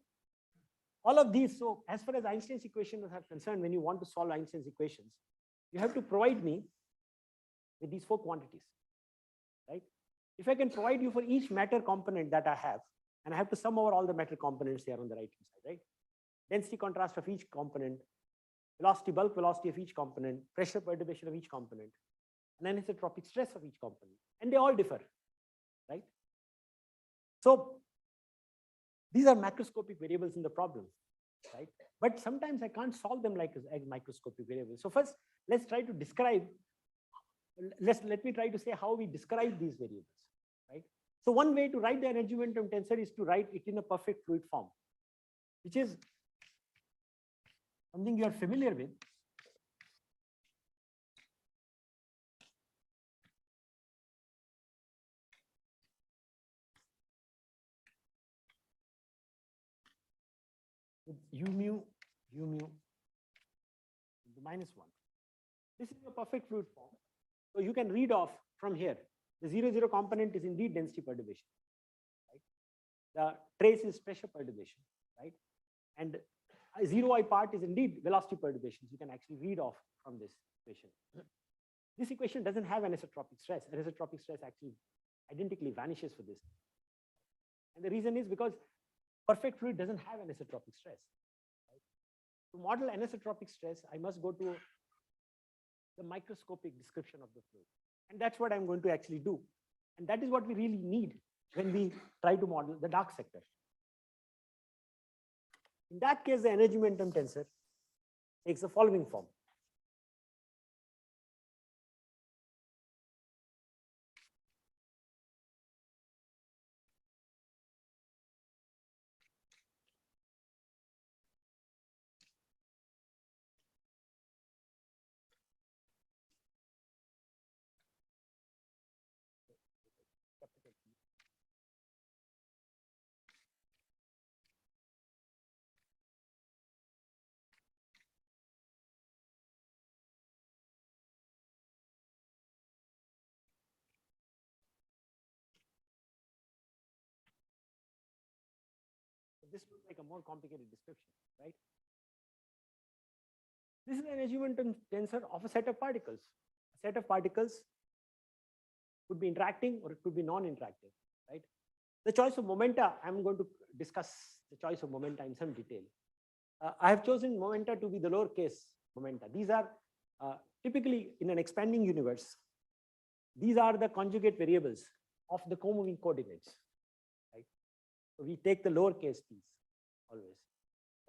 all of these, so as far as Einstein's equations are concerned, when you want to solve Einstein's equations, you have to provide me with these 4 quantities, right? If I can provide you for each matter component that I have, and I have to sum over all the matter components here on the right hand side, right? Density contrast of each component, velocity, bulk velocity of each component, pressure perturbation of each component, and anisotropic stress of each component. And they all differ, right? So these are macroscopic variables in the problem, right? But sometimes I can't solve them like as microscopic variables. So first, let's try to describe, let me try to say how we describe these variables, right? So one way to write the energy momentum tensor is to write it in a perfect fluid form, which is something you are familiar with. With u mu minus 1. This is a perfect fluid form. So you can read off from here. The 0, 0 component is indeed density perturbation. Right? The trace is pressure perturbation, right? And a 0I part is indeed velocity perturbation. You can actually read off from this equation. This equation doesn't have anisotropic stress. Anisotropic stress actually identically vanishes for this. And the reason is because perfect fluid doesn't have anisotropic stress. Right? To model anisotropic stress, I must go to the microscopic description of the fluid. And that's what I'm going to actually do. And that is what we really need when we try to model the dark sector. In that case, the energy momentum tensor takes the following form. This looks like a more complicated description, right? This is an energy momentum tensor of a set of particles. A set of particles could be interacting or it could be non-interacting, right? The choice of momenta, I'm going to discuss the choice of momenta in some detail. I have chosen momenta to be the lowercase momenta. These are typically in an expanding universe. These are the conjugate variables of the co-moving coordinates. So we take the lowercase p's always.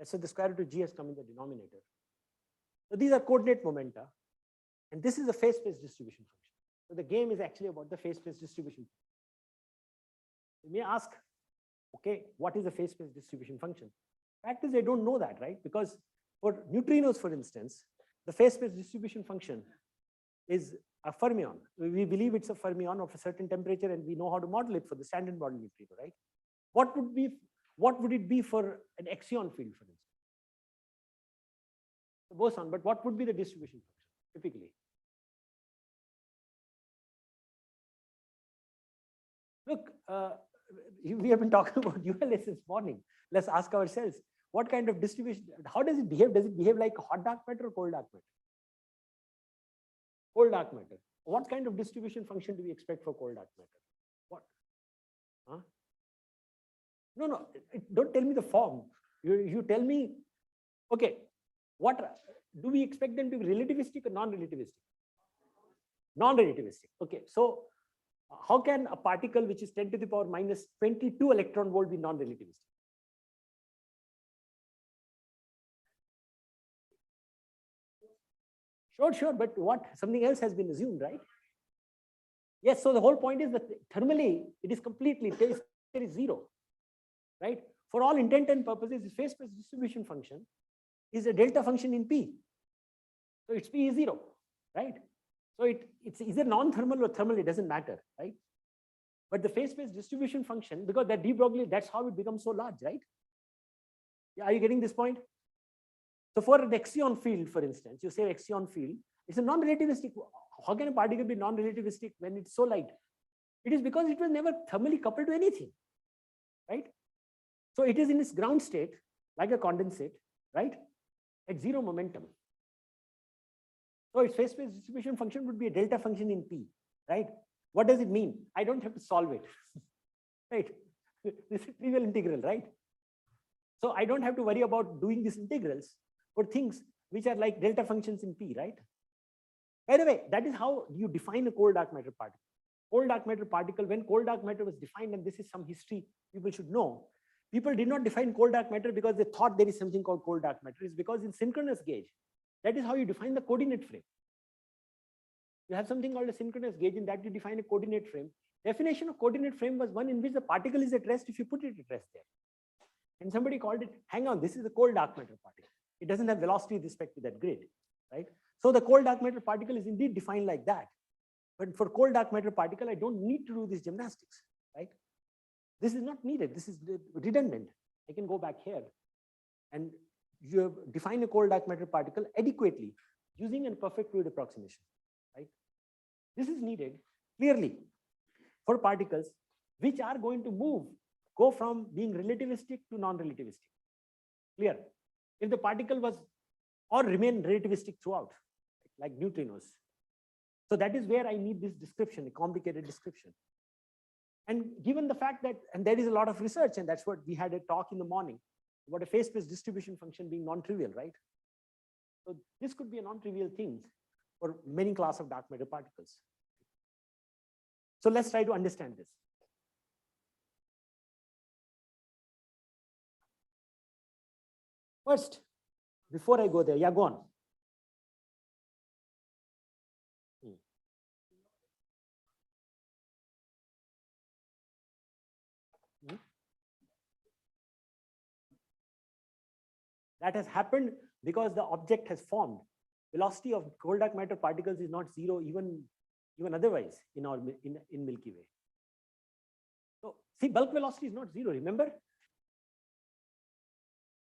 So the square root of g has come in the denominator. So these are coordinate momenta. And this is a phase-space distribution function. So the game is actually about the phase-space distribution. You may ask, okay, what is a phase-space distribution function? Fact is, I don't know that, right? Because for neutrinos, for instance, the phase-space distribution function is a fermion. We believe it's a fermion of a certain temperature, and we know how to model it for the standard model neutrino, right? What would it be for an axion field, for instance? The boson, but what would be the distribution function typically? Look, we have been talking about ULA since morning. Let's ask ourselves, what kind of distribution, how does it behave? Does it behave like hot dark matter or cold dark matter? Cold dark matter. What kind of distribution function do we expect for cold dark matter? What? Huh? No, don't tell me the form. You tell me, okay, what do we expect them to be relativistic or non-relativistic? Non-relativistic. Okay, so how can a particle which is 10 to the power minus 22 electron volt be non-relativistic? Sure, but what? Something else has been assumed, right? Yes, so the whole point is that thermally, it is completely, there is zero. Right? For all intent and purposes, this phase-space distribution function is a delta function in P. So its P is 0, right? So it's either non-thermal or thermal, it doesn't matter, right? But the phase-space distribution function, because that de Broglie, that's how it becomes so large, right? Yeah, are you getting this point? So for an axion field, for instance, you say axion field, it's a non-relativistic. How can a particle be non-relativistic when it's so light? It is because it was never thermally coupled to anything, right? So it is in its ground state, like a condensate, right? At zero momentum. So its phase-space distribution function would be a delta function in P, right? What does it mean? I don't have to solve it, right? This is trivial integral, right? So I don't have to worry about doing these integrals for things which are like delta functions in P, right? By the way, that is how you define a cold dark matter particle. Cold dark matter particle, when cold dark matter was defined, and this is some history people should know, people did not define cold dark matter because they thought there is something called cold dark matter. It's because in synchronous gauge, that is how you define the coordinate frame. You have something called a synchronous gauge, in that you define a coordinate frame definition of coordinate frame was one in which the particle is at rest if you put it at rest there. And somebody called it, hang on, this is a cold dark matter particle. It doesn't have velocity with respect to that grid, right? So the cold dark matter particle is indeed defined like that. But for cold dark matter particle, I don't need to do this gymnastics, right? This is not needed. This is redundant. I can go back here and you define a cold dark matter particle adequately using a perfect fluid approximation, right? This is needed clearly for particles which are going to go from being relativistic to non-relativistic. Clear? If the particle was or remain relativistic throughout, like neutrinos. So that is where I need this description, a complicated description. And given the fact that, and there is a lot of research, and that's what we had a talk in the morning about a phase space distribution function being non-trivial, right? So this could be a non-trivial thing for many class of dark matter particles. So let's try to understand this. First, before I go there, yeah, go on. That has happened because the object has formed. Velocity of cold dark matter particles is not zero even otherwise in Milky Way. So see, bulk velocity is not zero, remember?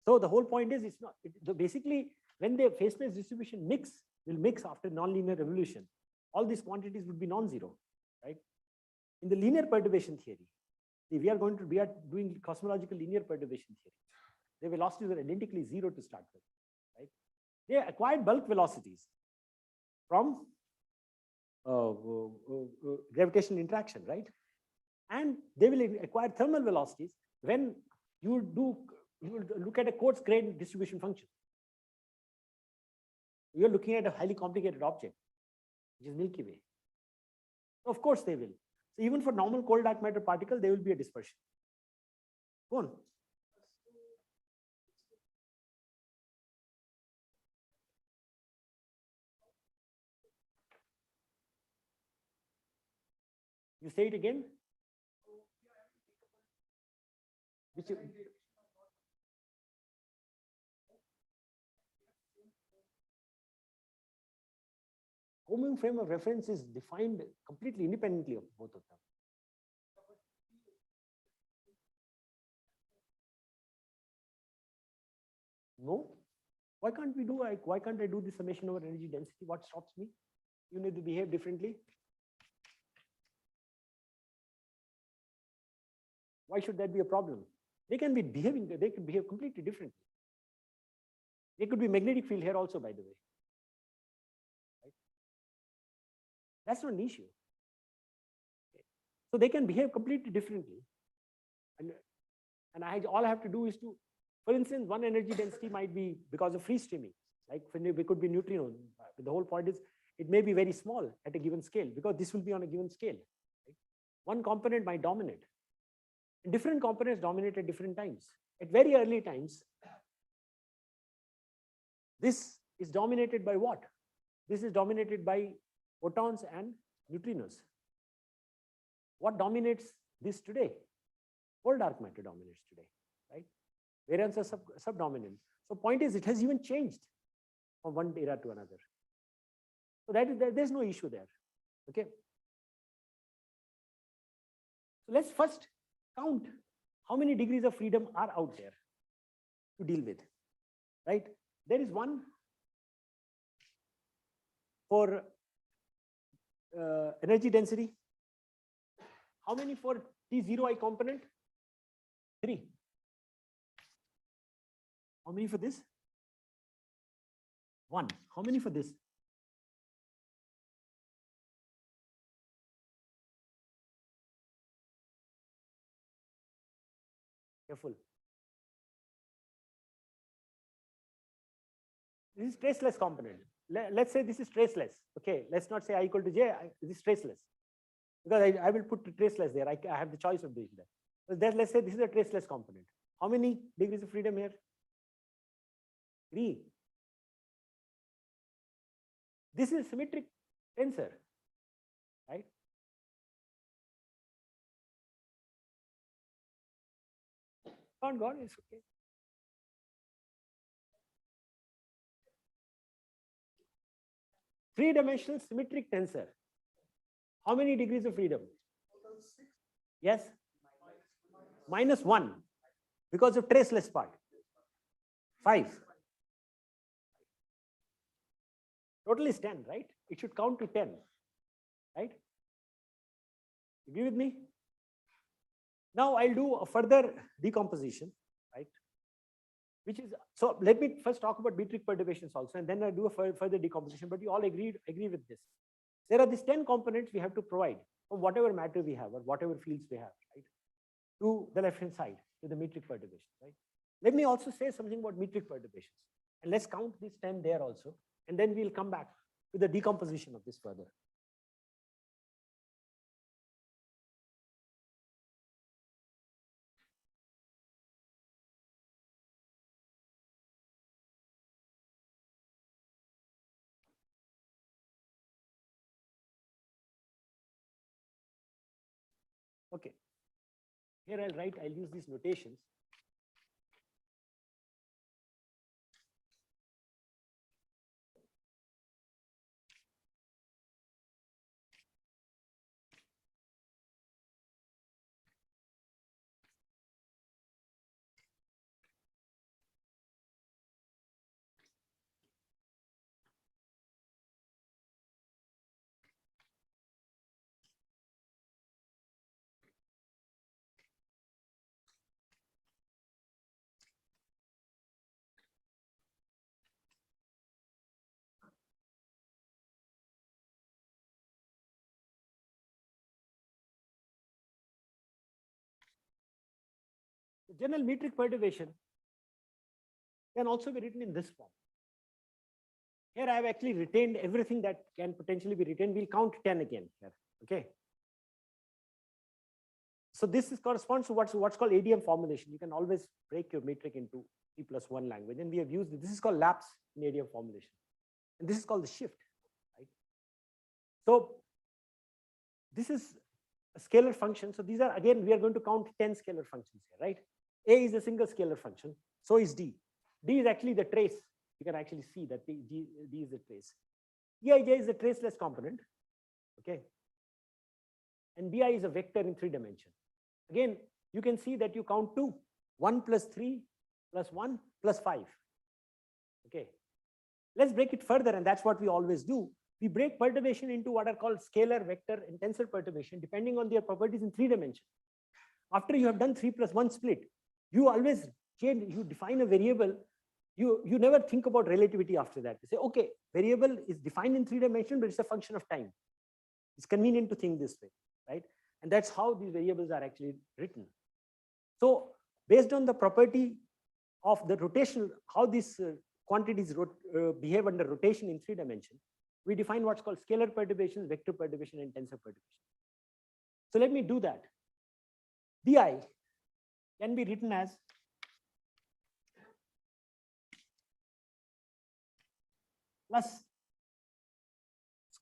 So the whole point is it's not, basically when the phase space distribution will mix after nonlinear evolution, all these quantities would be non-zero, right? In the linear perturbation theory, we are doing cosmological linear perturbation theory. The velocities are identically zero to start with, right? They acquired bulk velocities from gravitational interaction, right? And they will acquire thermal velocities when you will look at a Coates-Grain distribution function. You're looking at a highly complicated object, which is Milky Way. So of course they will. So even for normal cold dark matter particle, there will be a dispersion. Go on. You say it again? Homing frame of reference is defined completely independently of both of them. No. Why can't I do the summation over energy density? What stops me? You need to behave differently. Why should that be a problem? They can behave completely differently. There could be magnetic field here also, by the way. Right? That's not an issue. Okay. So they can behave completely differently. And all I have to do is to, for instance, one energy density might be because of free streaming. Like it could be neutrinos. The whole point is it may be very small at a given scale because this will be on a given scale. Right? One component might dominate. And different components dominate at different times. At very early times, this is dominated by what? This is dominated by photons and neutrinos. What dominates this today? Cold dark matter dominates today, right? Variants are subdominant. So point is, it has even changed from one era to another. So there's no issue there. Okay. So let's first count how many degrees of freedom are out there to deal with, right? There is one for energy density. How many for T0I component? 3. How many for this? 1. How many for this? Careful. This is traceless component. Let's say this is traceless. Okay, let's not say I equal to J. This is traceless. Because I will put traceless there. I have the choice of doing that. So let's say this is a traceless component. How many degrees of freedom here? 3. This is a symmetric tensor, right? Can't go on, it's okay. Three-dimensional symmetric tensor. How many degrees of freedom? Yes? -1 because of traceless part. 5. Total is 10, right? It should count to 10, right? Agree with me? Now I'll do a further decomposition, right? Which is, so let me first talk about metric perturbations also, and then I'll do a further decomposition, but you all agree with this. There are these 10 components we have to provide from whatever matter we have or whatever fields we have, right? To the left-hand side, to the metric perturbations, right? Let me also say something about metric perturbations. And let's count these 10 there also, and then we'll come back to the decomposition of this further. Okay. Here I'll use these notations. The general metric perturbation can also be written in this form. Here I have actually retained everything that can potentially be retained. We'll count 10 again here. Okay. So this corresponds to what's called ADM formulation. You can always break your metric into T+1 language, and we have used this is called lapse in ADM formulation, and this is called the shift. Right. So this is a scalar function. So these are, again, we are going to count 10 scalar functions here, right? A is a single scalar function. So is D. D is actually the trace. You can actually see that D is the trace. Eij is a traceless component. Okay. And Bi is a vector in 3 dimensions. Again, you can see that you count 2. 1 plus 3 plus 1 plus 5. Okay. Let's break it further, and that's what we always do. We break perturbation into what are called scalar, vector, and tensor perturbation, depending on their properties in 3 dimensions. After you have done 3+1 split, you always change, you define a variable. You never think about relativity after that. You say, okay, variable is defined in 3 dimensions, but it's a function of time. It's convenient to think this way, right? And that's how these variables are actually written. So based on the property of the rotational, how these quantities behave under rotation in 3 dimensions, we define what's called scalar perturbations, vector perturbation, and tensor perturbation. So let me do that. Bi can be written as plus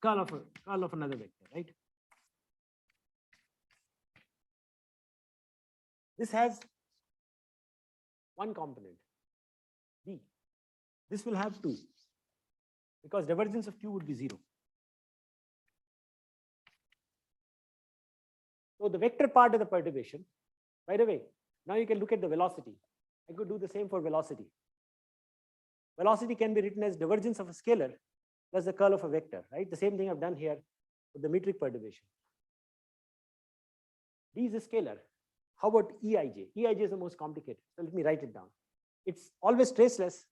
curl of another vector, right? This has one component, B. This will have 2, because divergence of Q would be 0. So the vector part of the perturbation, by the way, now you can look at the velocity. I could do the same for velocity. Velocity can be written as divergence of a scalar plus the curl of a vector, right? The same thing I've done here with the metric perturbation. D is a scalar. How about Eij? Eij is the most complicated. So let me write it down. It's always traceless.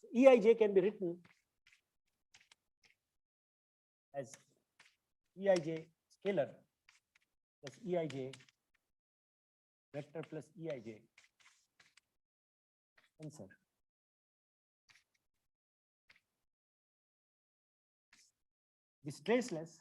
So Eij can be written as Eij scalar plus Eij vector plus Eij tensor. This traceless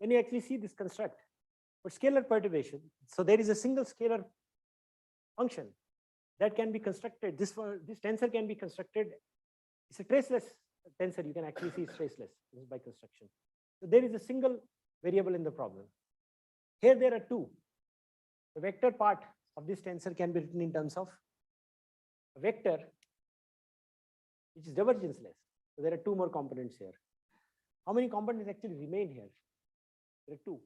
Can you actually see this construct? For scalar perturbation, so there is a single scalar function that can be constructed. This tensor can be constructed. It's a traceless tensor. You can actually see it's traceless. This is by construction. So there is a single variable in the problem. Here there are two. The vector part of this tensor can be written in terms of a vector which is divergenceless. So there are two more components here. How many components actually remain here? There are two.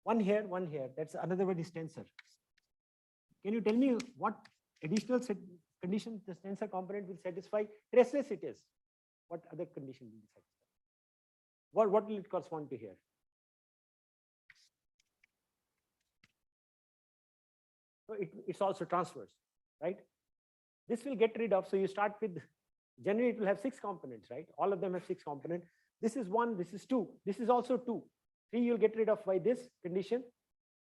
One here, one here. That's another one is tensor. Can you tell me what additional condition this tensor component will satisfy? Traceless it is. What other condition will be satisfied? What will it correspond to here? So it's also transverse, right? This will get rid of, so you start with, generally it will have 6 components, right? All of them have 6 components. This is 1, this is 2, this is also 2. 3 you'll get rid of by this condition.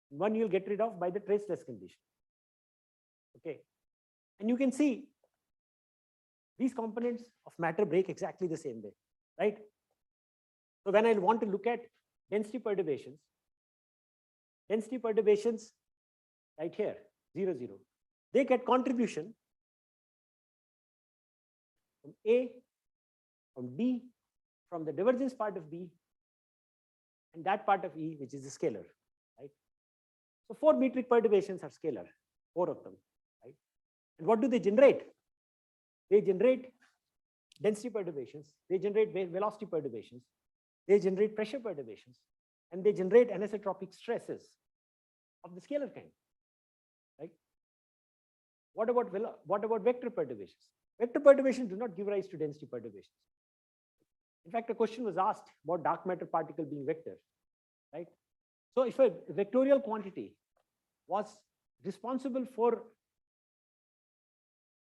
1 you'll get rid of by the traceless condition. Okay. And you can see these components of matter break exactly the same way, right? So when I want to look at density perturbations right here, 0, 0, they get contribution from A, from D, from the divergence part of B, and that part of E, which is the scalar, right? So 4 metric perturbations are scalar, 4 of them, right? And what do they generate? They generate density perturbations, they generate velocity perturbations, they generate pressure perturbations, and they generate anisotropic stresses of the scalar kind, right? What about vector perturbations? Vector perturbations do not give rise to density perturbations. In fact, a question was asked about dark matter particle being vector, right? So if a vectorial quantity was responsible for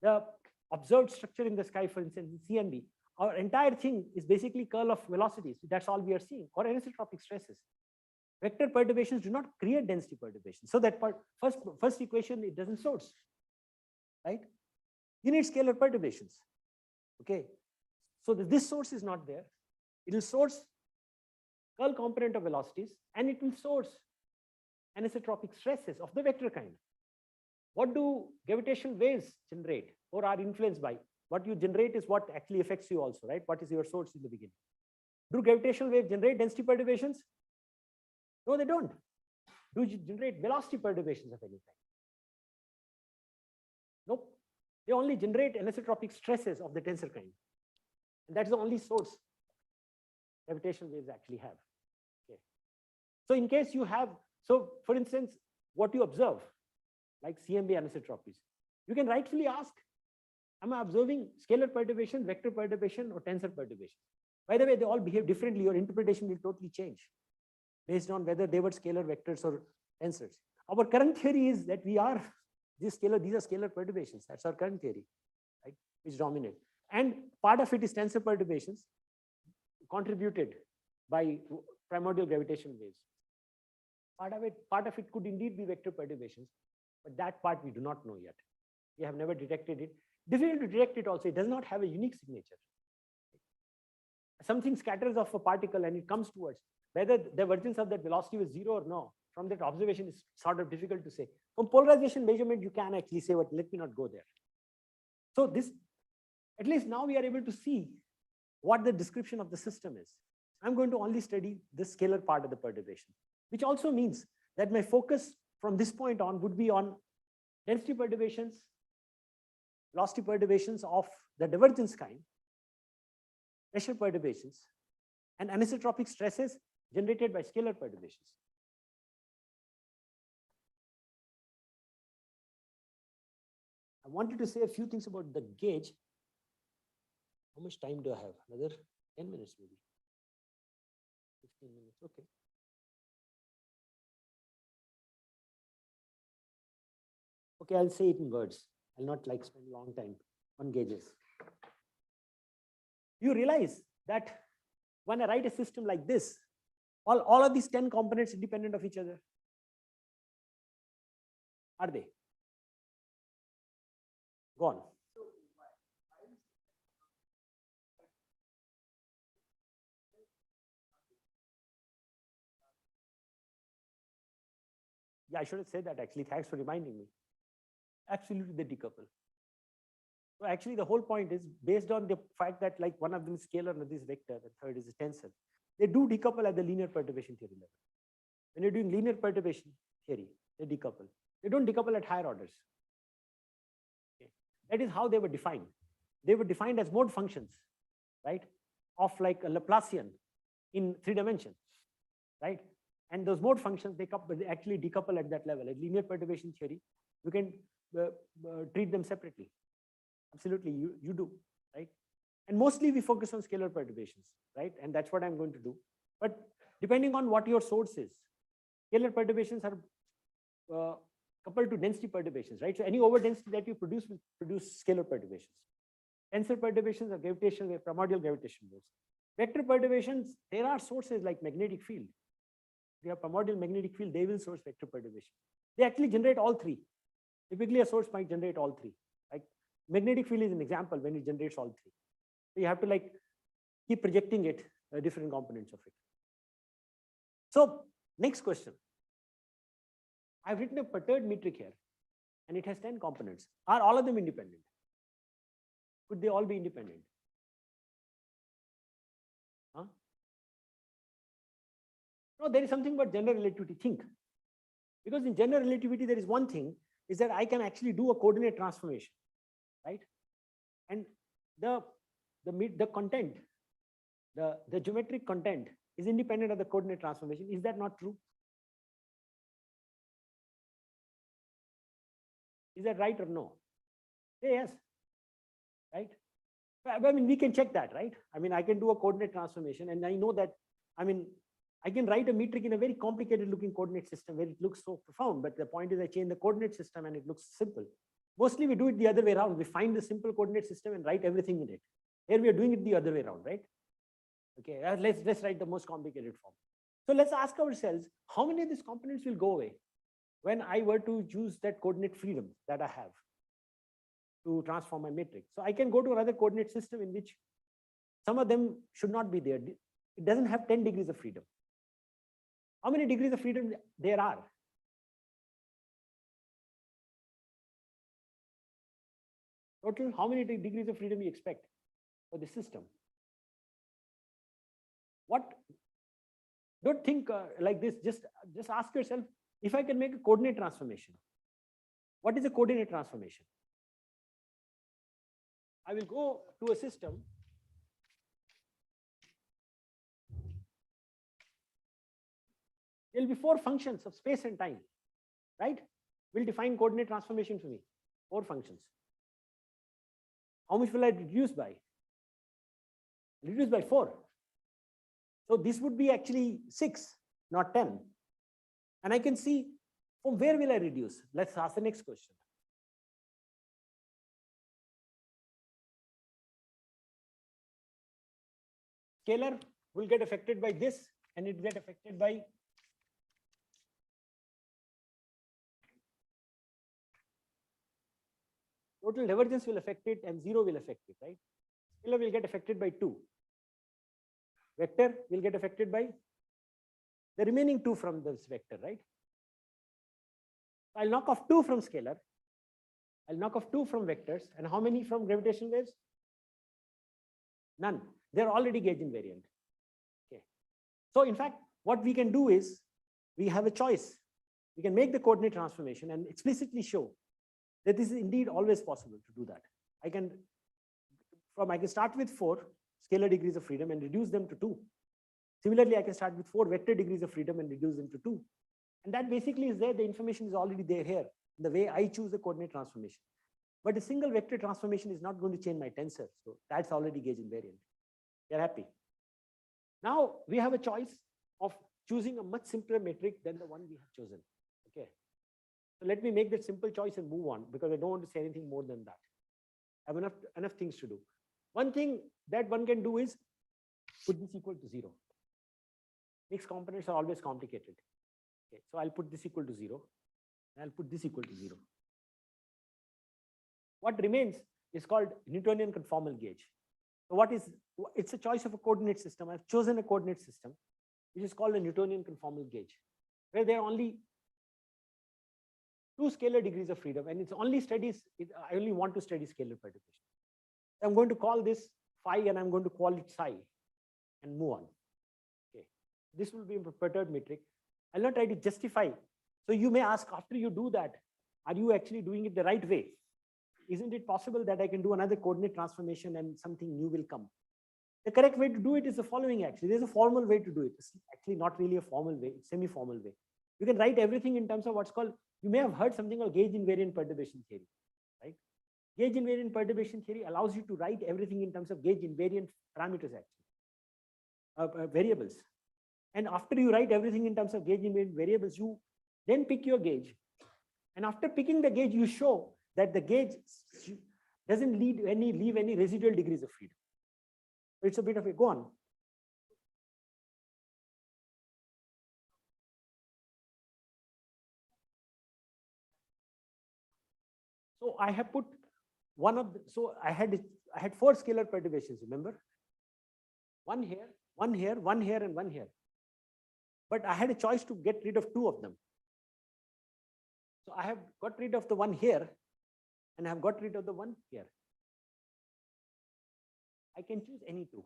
the observed structure in the sky, for instance, in CMB, our entire thing is basically curl of velocities. That's all we are seeing, or anisotropic stresses. Vector perturbations do not create density perturbations. So that part, first equation, it doesn't source, right? You need scalar perturbations, okay? So this source is not there. It will source curl component of velocities, and it will source anisotropic stresses of the vector kind. What do gravitational waves generate or are influenced by? What you generate is what actually affects you also, right? What is your source in the beginning? Do gravitational waves generate density perturbations? No, they don't. Do you generate velocity perturbations of any kind? Nope. They only generate anisotropic stresses of the tensor kind. And that's the only source gravitational waves actually have. Okay. So in case you have, so for instance, what you observe, like CMB anisotropies, you can rightfully ask, am I observing scalar perturbation, vector perturbation, or tensor perturbation? By the way, they all behave differently. Your interpretation will totally change based on whether they were scalar vectors or tensors. Our current theory is that these are scalar perturbations. That's our current theory, right? Which dominate. And part of it is tensor perturbations contributed by primordial gravitational waves. Part of it could indeed be vector perturbations, but that part we do not know yet. We have never detected it. Difficult to detect it also. It does not have a unique signature. Something scatters off a particle and it comes towards. Whether the divergence of that velocity was 0 or no, from that observation is sort of difficult to say. From polarization measurement, you can actually say, what, let me not go there. So this, at least now we are able to see what the description of the system is. I'm going to only study the scalar part of the perturbation, which also means that my focus from this point on would be on density perturbations, velocity perturbations of the divergence kind, pressure perturbations, and anisotropic stresses generated by scalar perturbations. I wanted to say a few things about the gauge. How much time do I have? Another 10 minutes maybe. 15 minutes, okay. Okay, I'll say it in words. I'll not like spend a long time on gauges. You realize that when I write a system like this, all of these 10 components independent of each other. Are they? Go on. Yeah, I should have said that actually. Thanks for reminding me. Absolutely, they decouple. So actually, the whole point is based on the fact that like one of them is scalar, another is vector, the third is a tensor. They do decouple at the linear perturbation theory level. When you're doing linear perturbation theory, they decouple. They don't decouple at higher orders. Okay. That is how they were defined. They were defined as mode functions, right? Of like a Laplacian in 3 dimensions, right? And those mode functions, they actually decouple at that level. At linear perturbation theory, you can treat them separately. Absolutely, you do, right? And mostly we focus on scalar perturbations, right? And that's what I'm going to do. But depending on what your source is, scalar perturbations are coupled to density perturbations, right? So any overdensity that you produce will produce scalar perturbations. Tensor perturbations are gravitational wave, primordial gravitational waves. Vector perturbations, there are sources like magnetic field. We have primordial magnetic field, they will source vector perturbation. They actually generate all three. Typically, a source might generate all three. Like magnetic field is an example when it generates all three. So you have to like keep projecting it, different components of it. So next question. I've written a perturbed metric here, and it has 10 components. Are all of them independent? Could they all be independent? Huh? No, there is something about general relativity. Think. Because in general relativity, there is one thing, is that I can actually do a coordinate transformation, right? And the content, the geometric content is independent of the coordinate transformation. Is that not true? Is that right or no? Say yes, right? I mean, we can check that, right? I mean, I can do a coordinate transformation, and I know that, I mean, I can write a metric in a very complicated looking coordinate system where it looks so profound, but the point is I change the coordinate system and it looks simple. Mostly we do it the other way around. We find the simple coordinate system and write everything in it. Here we are doing it the other way around, right? Okay, let's write the most complicated form. So let's ask ourselves, how many of these components will go away when I were to use that coordinate freedom that I have to transform my matrix? So I can go to another coordinate system in which some of them should not be there. It doesn't have 10 degrees of freedom. How many degrees of freedom there are? Total, how many degrees of freedom you expect for the system? What? Don't think like this. Just ask yourself, if I can make a coordinate transformation, what is a coordinate transformation? I will go to a system. There will be 4 functions of space and time, right? Will define coordinate transformation for me. 4 functions. How much will I reduce by? Reduce by 4. So this would be actually 6, not 10. And I can see from where will I reduce? Let's ask the next question. Scalar will get affected by this, and it will get affected by total divergence will affect it, and 0 will affect it, right? Scalar will get affected by 2. Vector will get affected by the remaining 2 from this vector, right? I'll knock off 2 from scalar. I'll knock off 2 from vectors. And how many from gravitational waves? None. They're already gauge invariant. Okay. So in fact, what we can do is we have a choice. We can make the coordinate transformation and explicitly show that this is indeed always possible to do that. I can start with 4 scalar degrees of freedom and reduce them to 2. Similarly, I can start with 4 vector degrees of freedom and reduce them to 2. And that basically is there. The information is already there here, the way I choose the coordinate transformation. But a single vector transformation is not going to change my tensor. So that's already gauge invariant. You're happy. Now we have a choice of choosing a much simpler metric than the one we have chosen. Okay. So let me make that simple choice and move on, because I don't want to say anything more than that. I have enough things to do. One thing that one can do is put this equal to 0. Mixed components are always complicated. Okay, so I'll put this equal to 0, and I'll put this equal to 0. What remains is called Newtonian conformal gauge. So it's a choice of a coordinate system. I've chosen a coordinate system, which is called a Newtonian conformal gauge, where there are only 2 scalar degrees of freedom, and it's only studies, I only want to study scalar perturbation. So I'm going to call this phi and I'm going to call it psi and move on. Okay. This will be a perturbed metric. I'll not try to justify. So you may ask, after you do that, are you actually doing it the right way? Isn't it possible that I can do another coordinate transformation and something new will come? The correct way to do it is the following actually. There's a formal way to do it. It's actually not really a formal way, it's semi-formal way. You can write everything in terms of what's called, you may have heard something called gauge invariant perturbation theory, right? Gauge invariant perturbation theory allows you to write everything in terms of gauge invariant parameters actually, variables. And after you write everything in terms of gauge invariant variables, you then pick your gauge. And after picking the gauge, you show that the gauge doesn't leave any residual degrees of freedom. It's a bit of a go on. So I have put one of the, so I had 4 scalar perturbations, remember? One here, one here, one here, and one here. But I had a choice to get rid of 2 of them. So I have got rid of the one here, and I have got rid of the one here. I can choose any 2.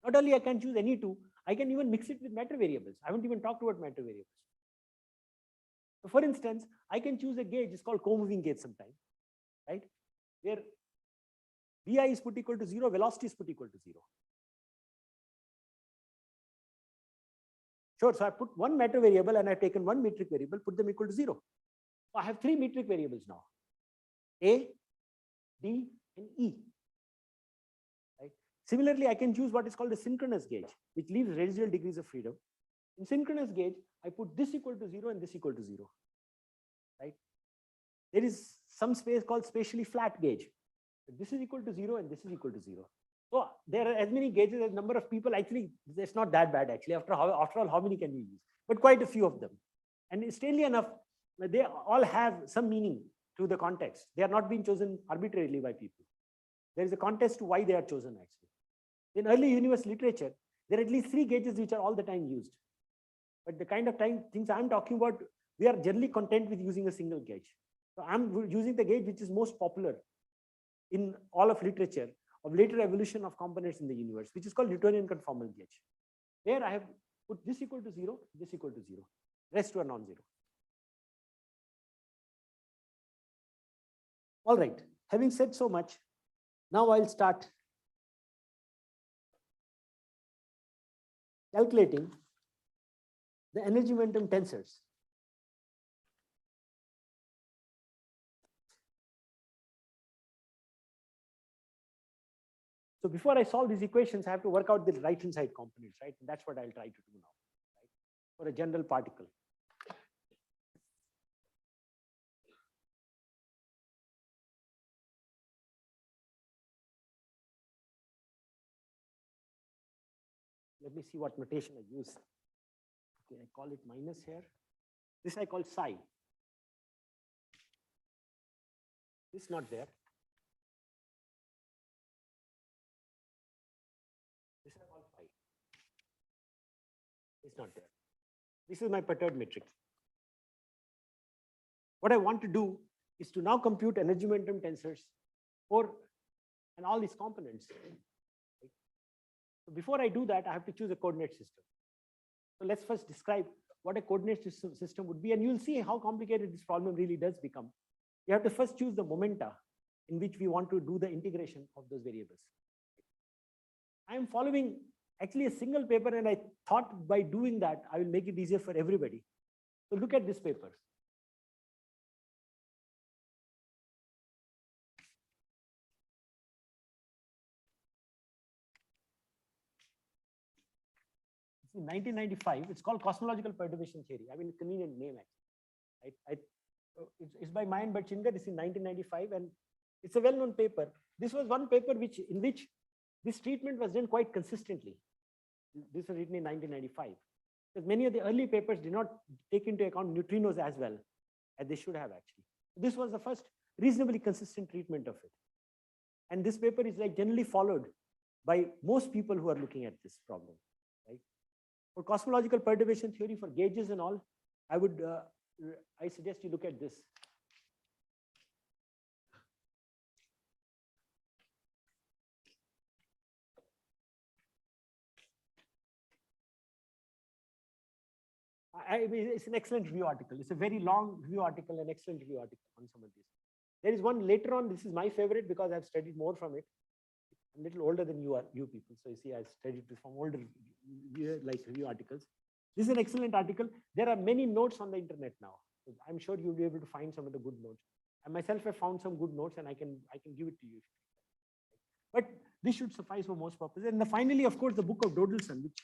Not only I can choose any 2, I can even mix it with matter variables. I haven't even talked about matter variables. So for instance, I can choose a gauge, it's called co-moving gauge sometimes, right? Where Vi is put equal to 0, velocity is put equal to 0. Sure, so I put one matter variable and I've taken one metric variable, put them equal to 0. So I have 3 metric variables now, A, D, and E. Right? Similarly, I can choose what is called a synchronous gauge, which leaves residual degrees of freedom. In synchronous gauge, I put this equal to 0 and this equal to 0. Right? There is some space called spatially flat gauge. This is equal to 0 and this is equal to 0. So there are as many gauges as number of people. Actually, it's not that bad actually. After all, how many can we use? But quite a few of them. And strangely enough, they all have some meaning to the context. They are not being chosen arbitrarily by people. There is a context to why they are chosen actually. In early universe literature, there are at least 3 gauges which are all the time used. But the kind of things I'm talking about, we are generally content with using a single gauge. So I'm using the gauge which is most popular in all of literature of later evolution of components in the universe, which is called Newtonian conformal gauge. Here I have put this equal to 0, this equal to 0. Rest were non-zero. All right, having said so much, now I'll start calculating the energy momentum tensors. So before I solve these equations, I have to work out the right-hand side components, right? And that's what I'll try to do now, right? For a general particle. Let me see what notation I use. Okay, I call it minus here. This I call psi. This is not there. This I call phi. It's not there. This is my perturbed metric. What I want to do is to now compute energy momentum tensors for and all these components. So before I do that, I have to choose a coordinate system. So let's first describe what a coordinate system would be, and you'll see how complicated this problem really does become. You have to first choose the momenta in which we want to do the integration of those variables. I am following actually a single paper, and I thought by doing that, I will make it easier for everybody. So look at this paper. In 1995, it's called Cosmological Perturbation Theory. I mean, convenient name actually. Right? It's by Mayan Bhatchinger. It's in 1995, and it's a well-known paper. This was one paper in which this treatment was done quite consistently. This was written in 1995. Because many of the early papers did not take into account neutrinos as well as they should have actually. This was the first reasonably consistent treatment of it. And this paper is like generally followed by most people who are looking at this problem. Right? For cosmological perturbation theory for gauges and all, I suggest you look at this. it's an excellent review article. It's a very long review article, an excellent review article on some of these. There is one later on. This is my favorite because I've studied more from it. I'm a little older than you people. So you see, I studied this from older like review articles. This is an excellent article. There are many notes on the internet now. So I'm sure you'll be able to find some of the good notes. I myself have found some good notes, and I can give it to you. But this should suffice for most purposes. And finally, of course, the book of Dodelson, which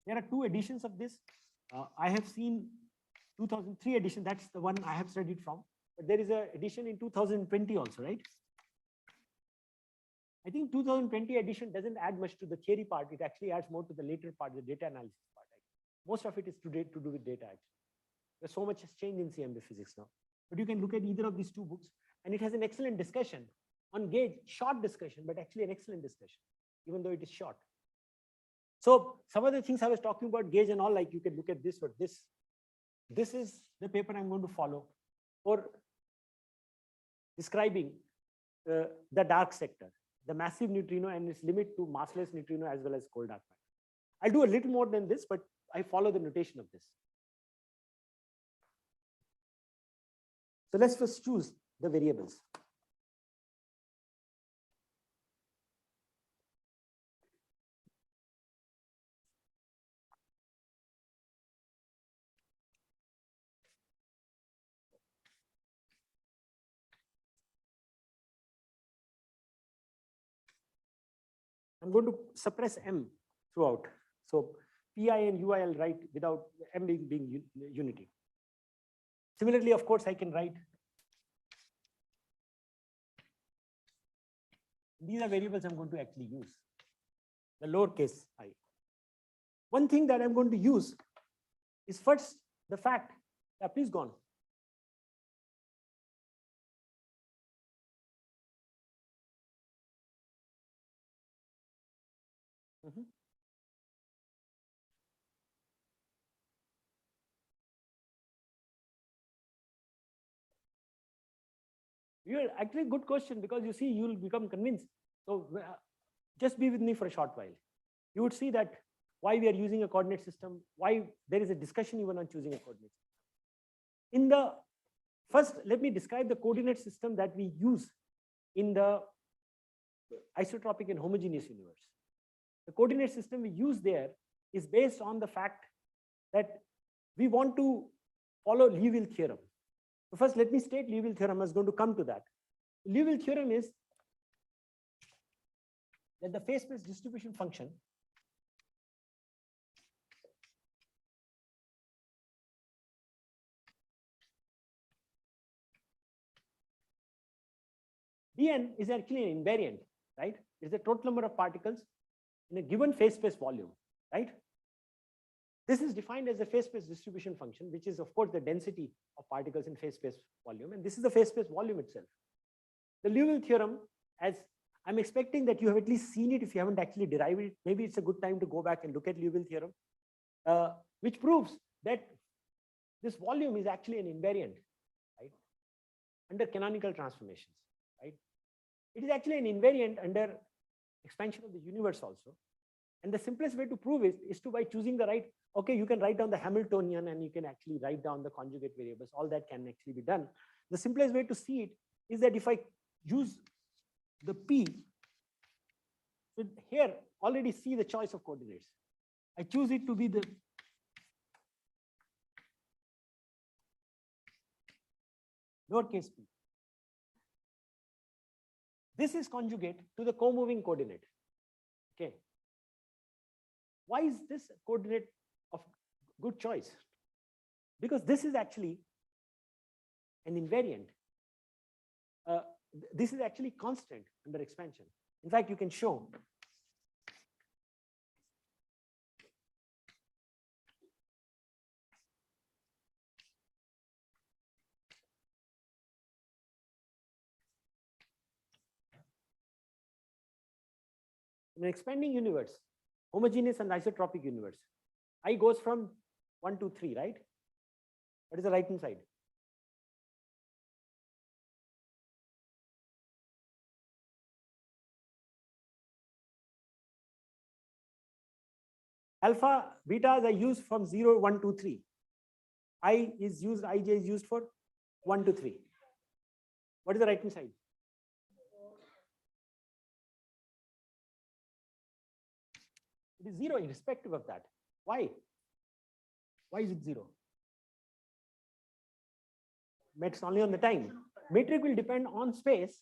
there are 2 editions of this. I have seen 2003 edition. That's the one I have studied from. But there is an edition in 2020 also, right? I think 2020 edition doesn't add much to the theory part. It actually adds more to the later part, the data analysis part. Most of it is to do with data, actually. There's so much has changed in CMB physics now. But you can look at either of these 2 books, and it has an excellent discussion on gauge, short discussion, but actually an excellent discussion, even though it is short. So some of the things I was talking about, gauge and all, like you can look at this or this. This is the paper I'm going to follow for describing the dark sector, the massive neutrino and its limit to massless neutrino as well as cold dark matter. I'll do a little more than this, but I follow the notation of this. So let's first choose the variables. I'm going to suppress M throughout. So Pi and Ui I'll write without M being unity. Similarly, of course, I can write. These are variables I'm going to actually use. The lowercase I. One thing that I'm going to use is first the fact. Please go on. You're actually good question, because you see, you'll become convinced. So just be with me for a short while. You would see that why we are using a coordinate system, why there is a discussion even on choosing a coordinate system. In the first, let me describe the coordinate system that we use in the isotropic and homogeneous universe. The coordinate system we use there is based on the fact that we want to follow Liouville theorem. So first, let me state Liouville theorem. I was going to come to that. Liouville theorem is that the phase space distribution function Dn is actually an invariant, right? It's the total number of particles in a given phase space volume, right? This is defined as a phase space distribution function, which is, of course, the density of particles in phase space volume. And this is the phase space volume itself. The Liouville theorem, as I'm expecting that you have at least seen it if you haven't actually derived it. Maybe it's a good time to go back and look at Liouville theorem, which proves that this volume is actually an invariant, right? Under canonical transformations, right? It is actually an invariant under expansion of the universe also. And the simplest way to prove it is to by choosing the right, okay, you can write down the Hamiltonian and you can actually write down the conjugate variables. All that can actually be done. The simplest way to see it is that if I use the P, so here already see the choice of coordinates. I choose it to be the lowercase p. This is conjugate to the co-moving coordinate. Okay. Why is this coordinate of good choice? Because this is actually an invariant. This is actually constant under expansion. In fact, you can show in an expanding universe, homogeneous and isotropic universe, I goes from 1 to 3, right? What is the right hand side? Alpha, betas are used from 0, 1, 2, 3. I is used, ij is used for 1 to 3. What is the right hand side? It is 0 irrespective of that. Why? Why is it 0? It's only on the time. Metric will depend on space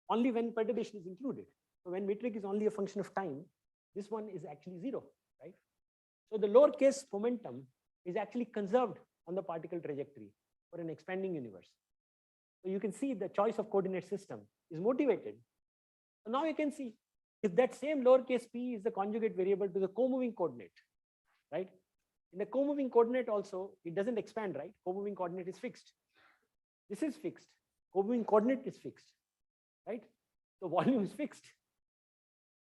only when perturbation is included. So when metric is only a function of time, this one is actually 0, right? So the lowercase momentum is actually conserved on the particle trajectory for an expanding universe. So you can see the choice of coordinate system is motivated. So now you can see if that same lowercase p is the conjugate variable to the co-moving coordinate, right? In the co-moving coordinate also, it doesn't expand, right? Co-moving coordinate is fixed. This is fixed. Co-moving coordinate is fixed, right? The volume is fixed.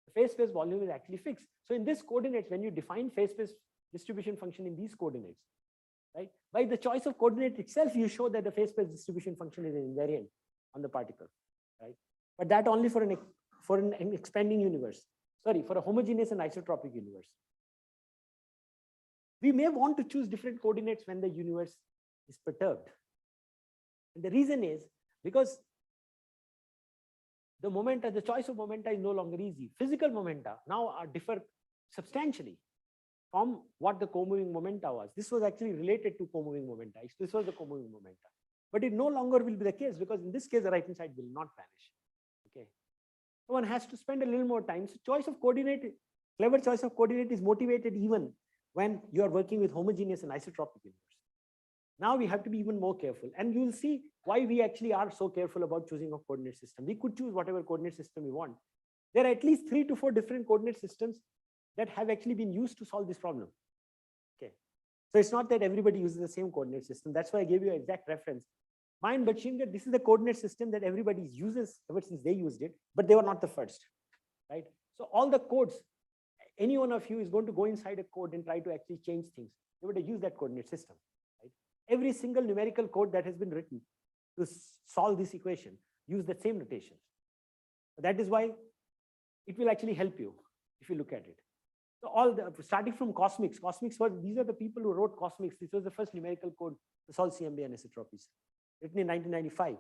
The phase space volume is actually fixed. So in this coordinates, when you define phase space distribution function in these coordinates, right? By the choice of coordinate itself, you show that the phase space distribution function is invariant on the particle, right? But that only for an expanding universe. Sorry, for a homogeneous and isotropic universe. We may want to choose different coordinates when the universe is perturbed. And the reason is because the choice of momenta is no longer easy. Physical momenta now differ substantially from what the co-moving momenta was. This was actually related to co-moving momenta. This was the co-moving momenta. But it no longer will be the case because in this case, the right-hand side will not vanish. Okay. So one has to spend a little more time. So choice of coordinate, clever choice of coordinate is motivated even when you are working with homogeneous and isotropic universe. Now we have to be even more careful. And you'll see why we actually are so careful about choosing a coordinate system. We could choose whatever coordinate system we want. There are at least 3 to 4 different coordinate systems that have actually been used to solve this problem. Okay. So it's not that everybody uses the same coordinate system. That's why I gave you an exact reference. Mind Bachchingar, this is the coordinate system that everybody uses ever since they used it, but they were not the first, right? So all the codes, any one of you is going to go inside a code and try to actually change things. They would use that coordinate system. Every single numerical code that has been written to solve this equation use the same notation. That is why it will actually help you if you look at it. So starting from cosmics these are the people who wrote cosmics. This was the first numerical code to solve CMB anisotropies, written in 1995.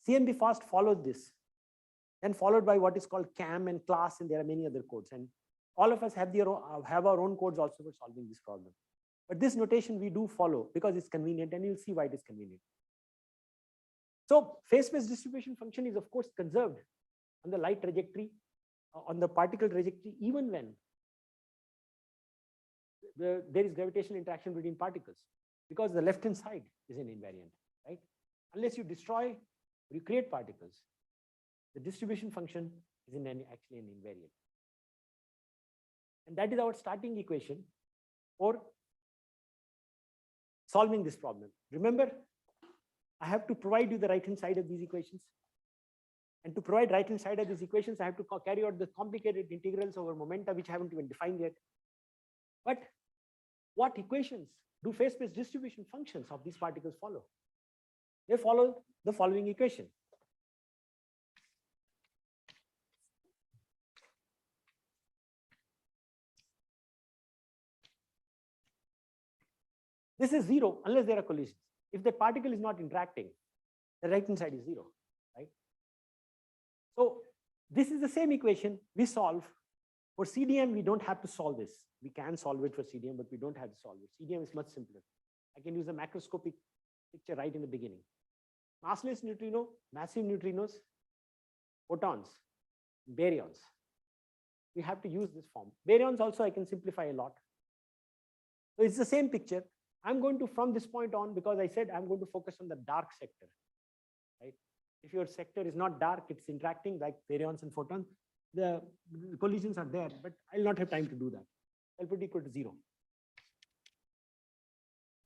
CMB fast followed this, then followed by what is called CAM and class, and there are many other codes. And all of us have our own codes also for solving this problem. But this notation we do follow because it's convenient, and you'll see why it is convenient. So phase space distribution function is of course conserved on the light trajectory, on the particle trajectory, even when there is gravitational interaction between particles, because the left-hand side is an invariant, right? Unless you destroy or you create particles, the distribution function is actually an invariant. And that is our starting equation for solving this problem. Remember, I have to provide you the right-hand side of these equations. And to provide right-hand side of these equations, I have to carry out the complicated integrals over momenta, which I haven't even defined yet. But what equations do phase space distribution functions of these particles follow? They follow the following equation. This is 0 unless there are collisions. If the particle is not interacting, the right-hand side is 0, right? So this is the same equation we solve. For CDM, we don't have to solve this. We can solve it for CDM, but we don't have to solve it. CDM is much simpler. I can use a macroscopic picture right in the beginning. Massless neutrino, massive neutrinos, photons, baryons. We have to use this form. Baryons also I can simplify a lot. So it's the same picture. I'm going to, from this point on, because I said I'm going to focus on the dark sector, right? If your sector is not dark, it's interacting like baryons and photons, the collisions are there, but I'll not have time to do that. I'll put equal to 0.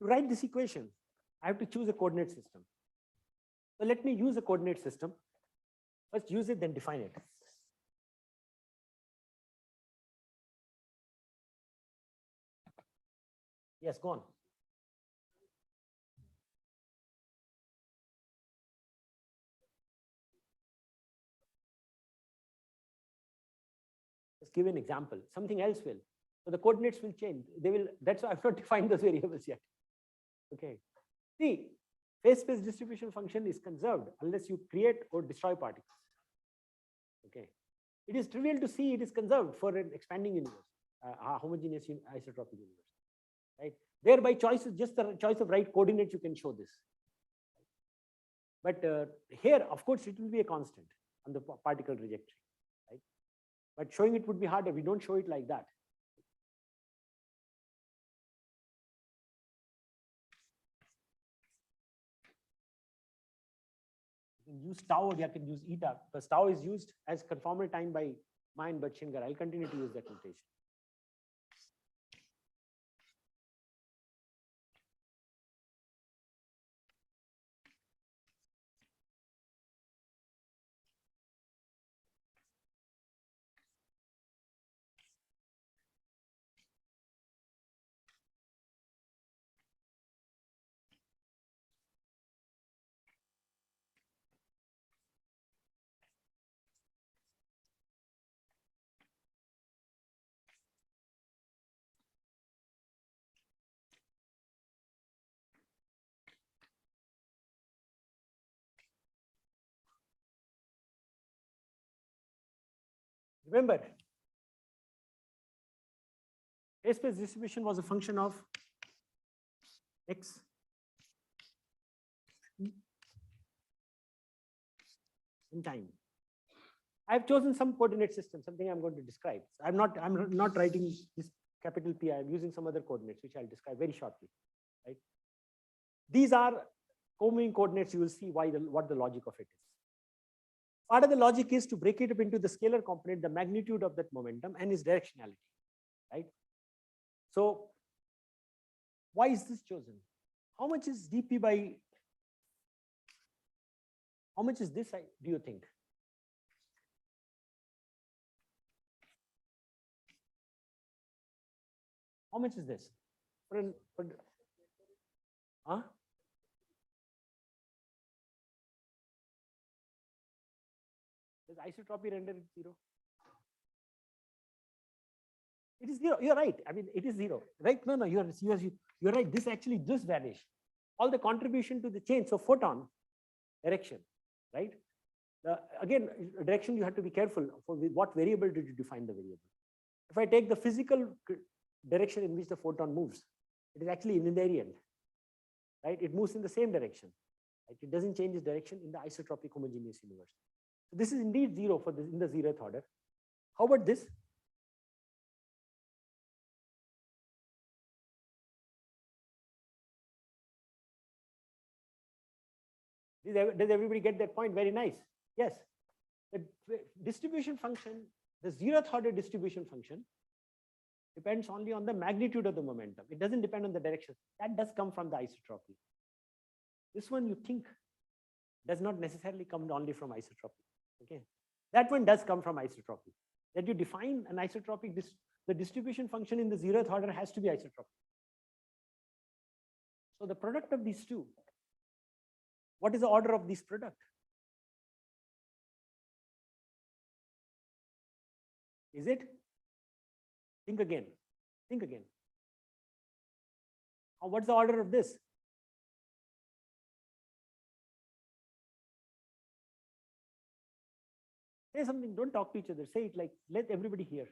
To write this equation, I have to choose a coordinate system. So let me use a coordinate system. First use it, then define it. Yes, go on. Let's give an example. Something else will. So the coordinates will change. They will, that's why I've not defined those variables yet. Okay. See, phase space distribution function is conserved unless you create or destroy particles. Okay. It is trivial to see it is conserved for an expanding universe, a homogeneous isotropic universe, right? There by choice is just the choice of right coordinates, you can show this. But here, of course, it will be a constant on the particle trajectory, right? But showing it would be harder. We don't show it like that. You can use tau or you can use eta, because tau is used as conformal time by Mayan Bhatshinger. I'll continue to use that notation. Remember, phase space distribution was a function of x in time. I've chosen some coordinate system, something I'm going to describe. I'm not writing this capital P. I'm using some other coordinates, which I'll describe very shortly. Right? These are co-moving coordinates. You will see what the logic of it is. Part of the logic is to break it up into the scalar component, the magnitude of that momentum, and its directionality. Right? So, why is this chosen? How much is dp by? How much is this? Do you think? How much is this? Huh? Does isotropy render it 0? It is 0. You're right. I mean, it is 0, right? No, you're right. This actually does vanish. All the contribution to the change. So photon direction, right? Again, direction, you have to be careful for what variable did you define the variable. If I take the physical direction in which the photon moves, it is actually invariant, right? It moves in the same direction. Right? It doesn't change its direction in the isotropic homogeneous universe. So this is indeed 0 for this in the 0th order. How about this? Does everybody get that point? Very nice. Yes. The distribution function, the 0th order distribution function, depends only on the magnitude of the momentum. It doesn't depend on the direction. That does come from the isotropy. This one you think does not necessarily come only from isotropy. Okay. That one does come from isotropy. That you define an isotropic, the distribution function in the 0th order has to be isotropic. So the product of these two, what is the order of this product? Is it? Think again. Think again. What's the order of this? Say something. Don't talk to each other. Say it like, let everybody hear.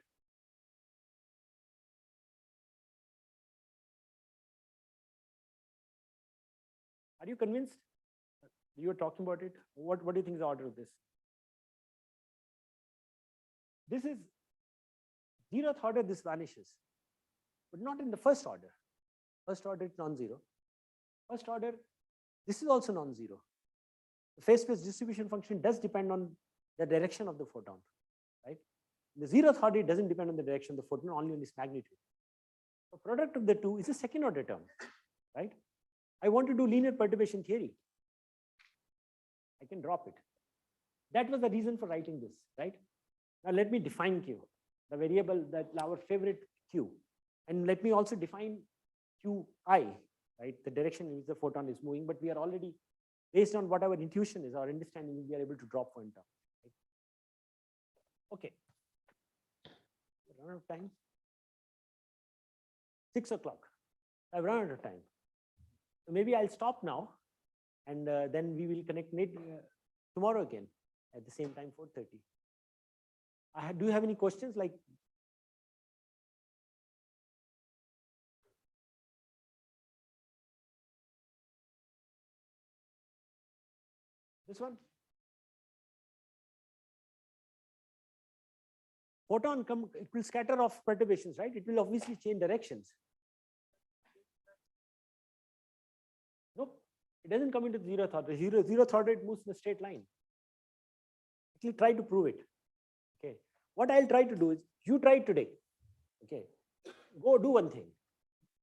Are you convinced? You were talking about it. What do you think is the order of this? This is 0th order, this vanishes, but not in the first order. First order is non-zero. First order, this is also non-zero. The phase space distribution function does depend on the direction of the photon, right? In the 0th order, it doesn't depend on the direction of the photon, only on its magnitude. The product of the two is a second order term, right? I want to do linear perturbation theory. I can drop it. That was the reason for writing this, right? Now let me define Q, the variable that our favorite Q. And let me also define Qi, right? The direction in which the photon is moving, but we are already, based on what our intuition is, our understanding, we are able to drop one term. Right? Okay. Run out of time. 6 o'clock. I've run out of time. So maybe I'll stop now, and then we will connect tomorrow again at the same time, 4:30. Do you have any questions? Like, this one? Photon it will scatter off perturbations, right? It will obviously change directions. Nope, it doesn't come into the zeroth order. Zeroth order, it moves in a straight line. It will try to prove it. Okay. What I'll try to do is, you try it today. Okay. Go do one thing.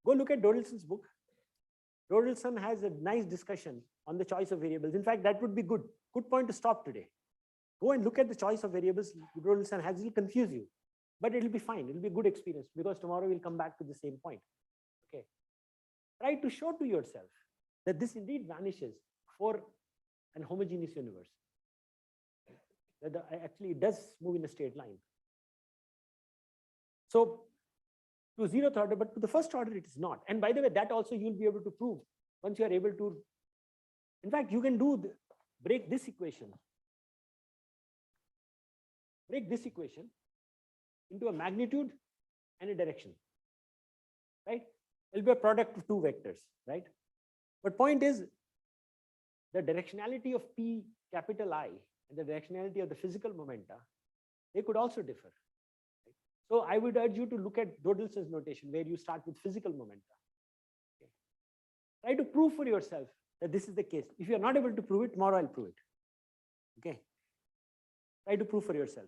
Go look at Dodelson's book. Dodelson has a nice discussion on the choice of variables. In fact, that would be good. Good point to stop today. Go and look at the choice of variables Dodelson has. It will confuse you, but it will be fine. It will be a good experience because tomorrow we'll come back to the same point. Okay. Try to show to yourself that this indeed vanishes for an homogeneous universe. That actually it does move in a straight line. So to zeroth order, but to the first order it is not. And by the way, that also you'll be able to prove once you are able to. In fact, you can break this equation. Break this equation into a magnitude and a direction, right? It'll be a product of two vectors, right? But point is, the directionality of P capital I and the directionality of the physical momenta, they could also differ. Right? So I would urge you to look at Dodelson's notation where you start with physical momenta. Okay. Try to prove for yourself that this is the case. If you're not able to prove it, tomorrow I'll prove it. Okay. Try to prove for yourself.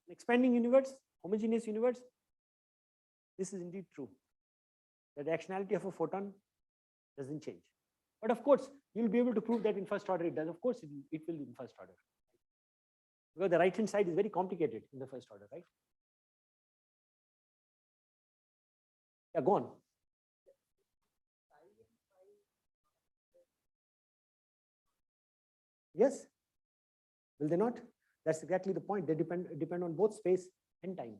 An expanding universe, homogeneous universe, this is indeed true. The directionality of a photon doesn't change. But of course, you'll be able to prove that in first order it does. Of course, it will in first order. Because the right-hand side is very complicated in the first order, right? Yeah, go on. Yes. Will they not? That's exactly the point. They depend on both space and time.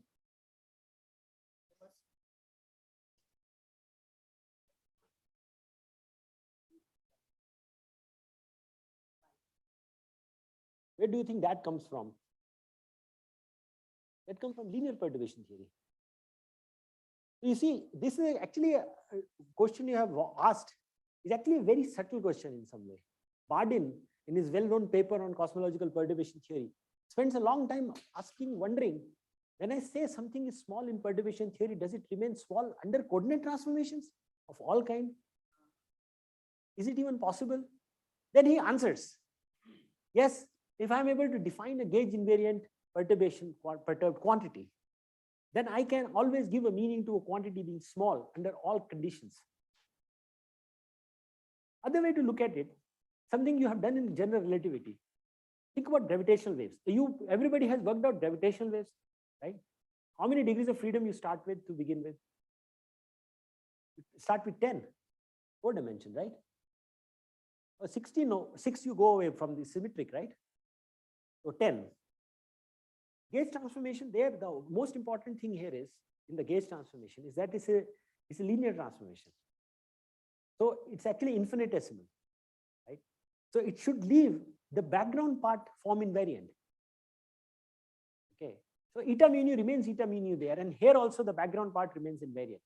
Where do you think that comes from? That comes from linear perturbation theory. You see, this is actually a question you have asked. Is actually a very subtle question in some way. Bardeen, in his well-known paper on cosmological perturbation theory, spends a long time wondering, when I say something is small in perturbation theory, does it remain small under coordinate transformations of all kind? Is it even possible? Then he answers, yes, if I'm able to define a gauge invariant perturbed quantity, then I can always give a meaning to a quantity being small under all conditions. Other way to look at it, something you have done in general relativity. Think about gravitational waves. Everybody has worked out gravitational waves, right? How many degrees of freedom you start with to begin with? You start with 10, 4 dimensions, right? Or 16, no, 6 you go away from the symmetric, right? So 10. Gauge transformation there, the most important thing here is, in the gauge transformation, is that it's a linear transformation. So it's actually infinitesimal, right? So it should leave the background part form invariant. Okay. So eta mu nu remains eta mu nu there, and here also the background part remains invariant.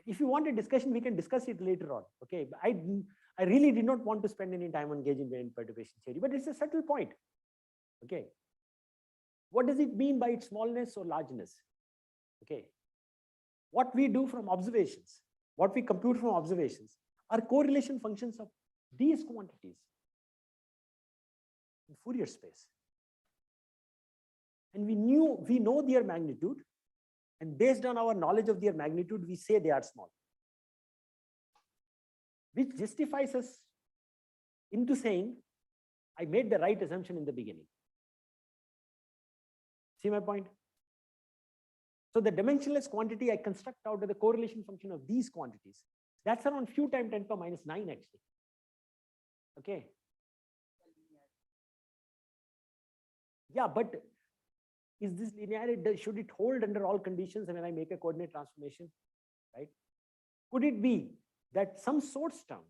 If you want a discussion, we can discuss it later on. Okay. But I really did not want to spend any time on gauge invariant perturbation theory, but it's a subtle point. Okay. What does it mean by its smallness or largeness? Okay. What we do from observations, what we compute from observations, are correlation functions of these quantities in Fourier space. And we know their magnitude, and based on our knowledge of their magnitude, we say they are small, which justifies us into saying, I made the right assumption in the beginning. See my point? So the dimensionless quantity I construct out of the correlation function of these quantities, that's around few times 10 to the minus 9 actually. Okay. Yeah, but is this linearity, should it hold under all conditions when I make a coordinate transformation, right? Could it be that some source term,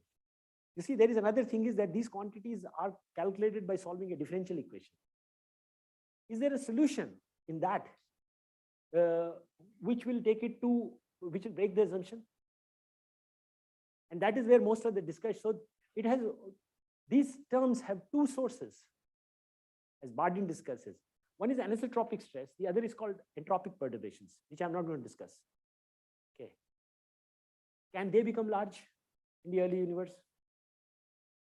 you see, there is another thing is that these quantities are calculated by solving a differential equation. Is there a solution in that which will take it to, which will break the assumption? And that is where most of the discussion, so it has, these terms have two sources, as Bardeen discusses. One is anisotropic stress, the other is called entropic perturbations, which I'm not going to discuss. Okay. Can they become large in the early universe?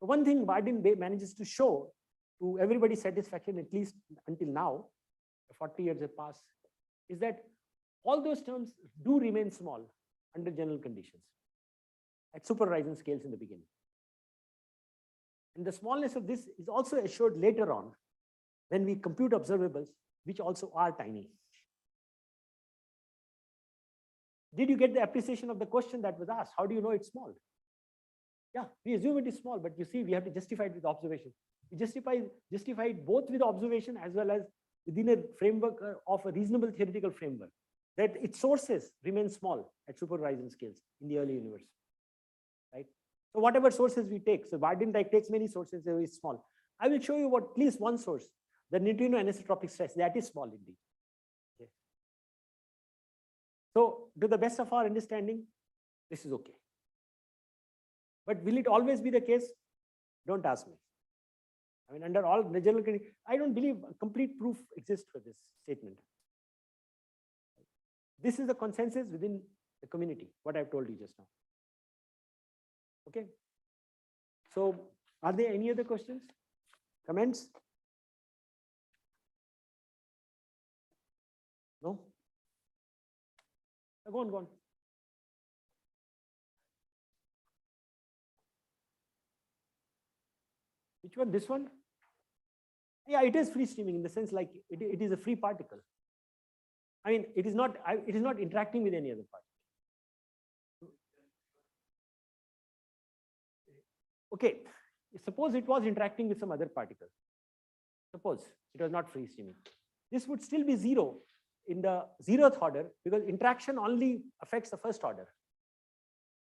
So one thing Bardeen manages to show to everybody's satisfaction, at least until now, 40 years have passed, is that all those terms do remain small under general conditions at super horizon scales in the beginning. And the smallness of this is also assured later on when we compute observables, which also are tiny. Did you get the appreciation of the question that was asked? How do you know it's small? Yeah, we assume it is small, but you see, we have to justify it with observation. We justify it both with observation as well as within a framework of a reasonable theoretical framework, that its sources remain small at super horizon scales in the early universe, right? So whatever sources we take, so Bardeen takes many sources, they are small. I will show you what at least one source, the neutrino anisotropic stress, that is small indeed. Okay. So to the best of our understanding, this is okay. But will it always be the case? Don't ask me. I mean, under all the general conditions, I don't believe complete proof exists for this statement. This is the consensus within the community, what I've told you just now. Okay. So are there any other questions, comments? No? Go on, go on. Which one? This one? Yeah, it is free streaming in the sense like it is a free particle. I mean, it is not interacting with any other particle. Okay, suppose it was interacting with some other particle. Suppose it was not free streaming. This would still be zero in the 0th order because interaction only affects the first order.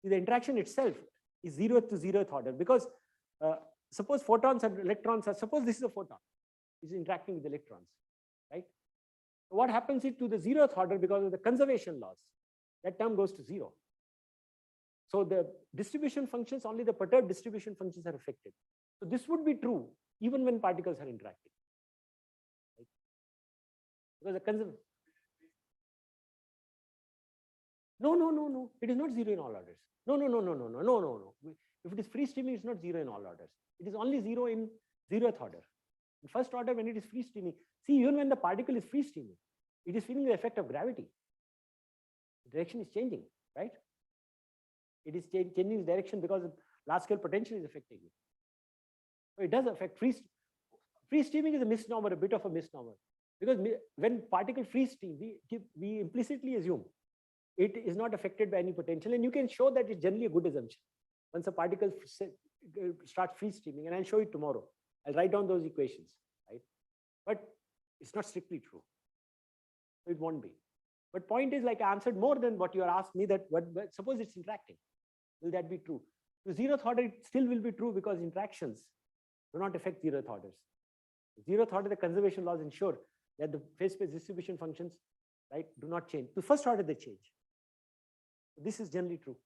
The interaction itself is 0th to 0th order because suppose photons and electrons are, suppose this is a photon, it's interacting with electrons, right? So what happens is to the 0th order because of the conservation laws, that term goes to 0. So the distribution functions, only the perturbed distribution functions are affected. So this would be true even when particles are interacting. Right? Because the conservation. No. It is not 0 in all orders. No. If it is free streaming, it's not 0 in all orders. It is only 0 in 0th order. In first order, when it is free streaming, see, even when the particle is free streaming, it is feeling the effect of gravity. The direction is changing, right? It is changing its direction because large scale potential is affecting it. So it does affect free streaming is a misnomer, a bit of a misnomer. Because when particle free stream, we implicitly assume it is not affected by any potential, and you can show that it's generally a good assumption. Once a particle starts free streaming, and I'll show it tomorrow. I'll write down those equations, right? But it's not strictly true. So it won't be. But point is, like I answered more than what you are asked me, that suppose it's interacting. Will that be true? To 0th order, it still will be true because interactions do not affect 0th orders. 0th order, the conservation laws ensure that the phase space distribution functions, right, do not change. To first order, they change. This is generally true.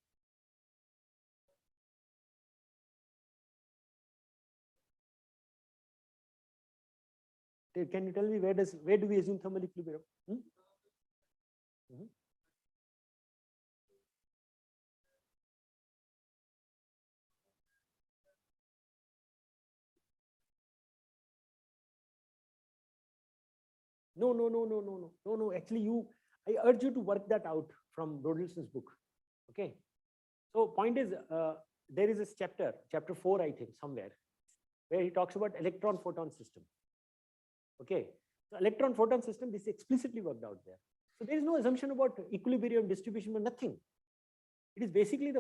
Can you tell me where do we assume thermal equilibrium? No. Actually, I urge you to work that out from Brodelson's book. Okay. So point is, there is this chapter 4, I think, somewhere, where he talks about electron photon system. Okay. So electron photon system, this is explicitly worked out there. So there is no assumption about equilibrium distribution or nothing. It is basically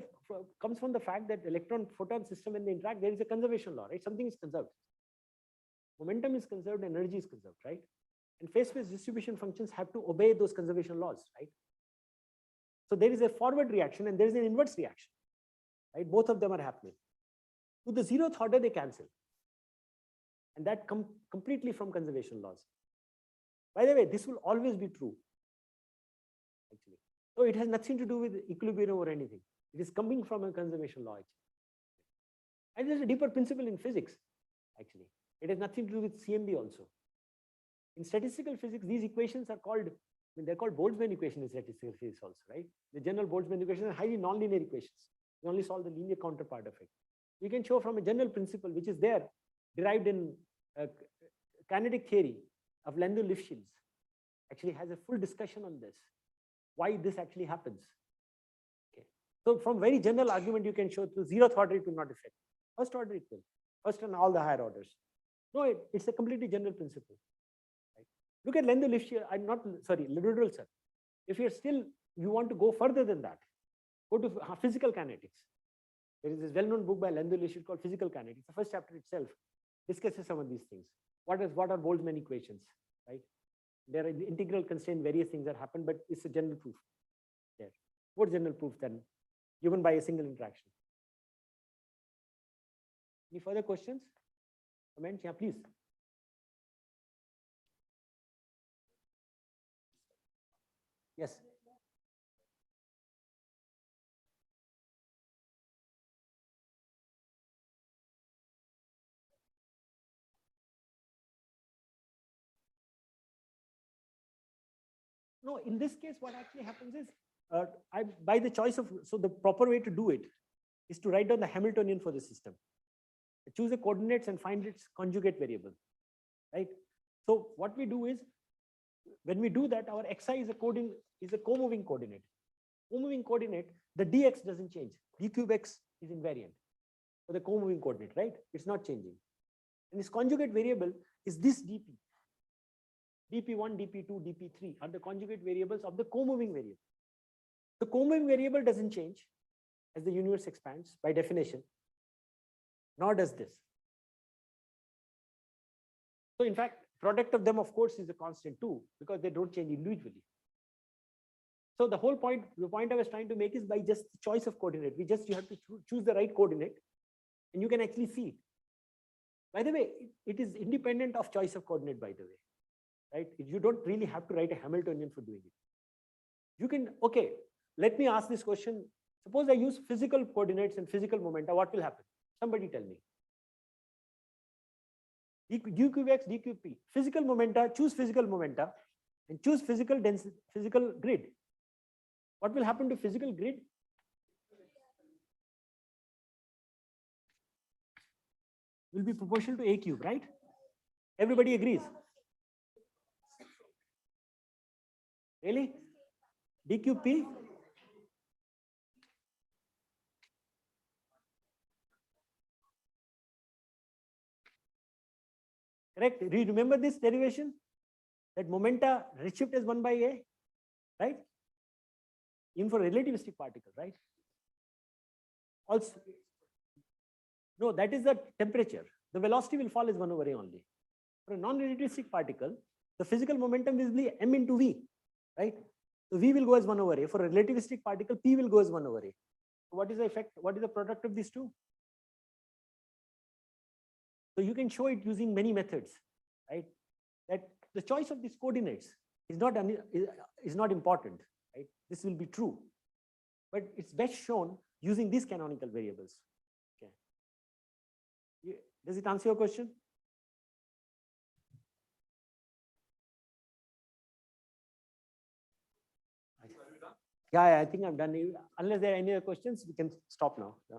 comes from the fact that electron photon system, when they interact, there is a conservation law, right? Something is conserved. Momentum is conserved, energy is conserved, right? And phase space distribution functions have to obey those conservation laws, right? So there is a forward reaction and there is an inverse reaction, right? Both of them are happening. To the 0th order, they cancel. And that comes completely from conservation laws. By the way, this will always be true, actually. So it has nothing to do with equilibrium or anything. It is coming from a conservation law, actually. And there's a deeper principle in physics, actually. It has nothing to do with CMB also. In statistical physics, these equations are called, they're called Boltzmann equations in statistical physics also, right? The general Boltzmann equations are highly nonlinear equations. You only solve the linear counterpart of it. You can show from a general principle, which is there, derived in kinetic theory of Lendl-Lifshitz, actually has a full discussion on this, why this actually happens. Okay. So from very general argument, you can show to 0th order it will not affect. First order it will. First and all the higher orders. No, it's a completely general principle. Right? Look at Lendl-Lifshitz. I'm not sorry, Lendl, sir. If you're still, you want to go further than that, go to physical kinetics. There is this well-known book by Lendl-Lifshitz called Physical Kinetics. The first chapter itself discusses some of these things. What are Boltzmann equations, right? There are integral constraint, various things that happen, but it's a general proof there. More general proof than given by a single interaction. Any further questions? Comments? Yeah, please. Yes. No, in this case, what actually happens is, by the choice of, so the proper way to do it is to write down the Hamiltonian for the system. Choose the coordinates and find its conjugate variable, right? So what we do is, when we do that, our xi is a co-moving coordinate. Co-moving coordinate, the dx doesn't change. D cube x is invariant for the co-moving coordinate, right? It's not changing. And this conjugate variable is this dp. dp1, dp2, dp3 are the conjugate variables of the co-moving variable. The co-moving variable doesn't change as the universe expands by definition, nor does this. So in fact, product of them, of course, is a constant too, because they don't change individually. So the whole point, the point I was trying to make is by just the choice of coordinate, you have to choose the right coordinate and you can actually see it. By the way, it is independent of choice of coordinate, by the way, right? You don't really have to write a Hamiltonian for doing it. You can, okay, let me ask this question. Suppose I use physical coordinates and physical momenta, what will happen? Somebody tell me. d cube x, d cube p. Physical momenta, choose physical momenta and choose physical density, physical grid. What will happen to physical grid? Will be proportional to a cube, right? Everybody agrees. Really? D cube p? Correct? Do you remember this derivation? That momenta redshift is 1 by a, right? Even for relativistic particle, right? Also, no, that is the temperature. The velocity will fall as 1 over a only. For a non-relativistic particle, the physical momentum will be m into v, right? So v will go as 1 over a. For a relativistic particle, p will go as 1 over a. So what is the effect? What is the product of these two? So you can show it using many methods, right? That the choice of these coordinates is not important, right? This will be true, but it's best shown using these canonical variables. Okay. Does it answer your question? Yeah, I think I'm done. Unless there are any other questions, we can stop now. Yeah.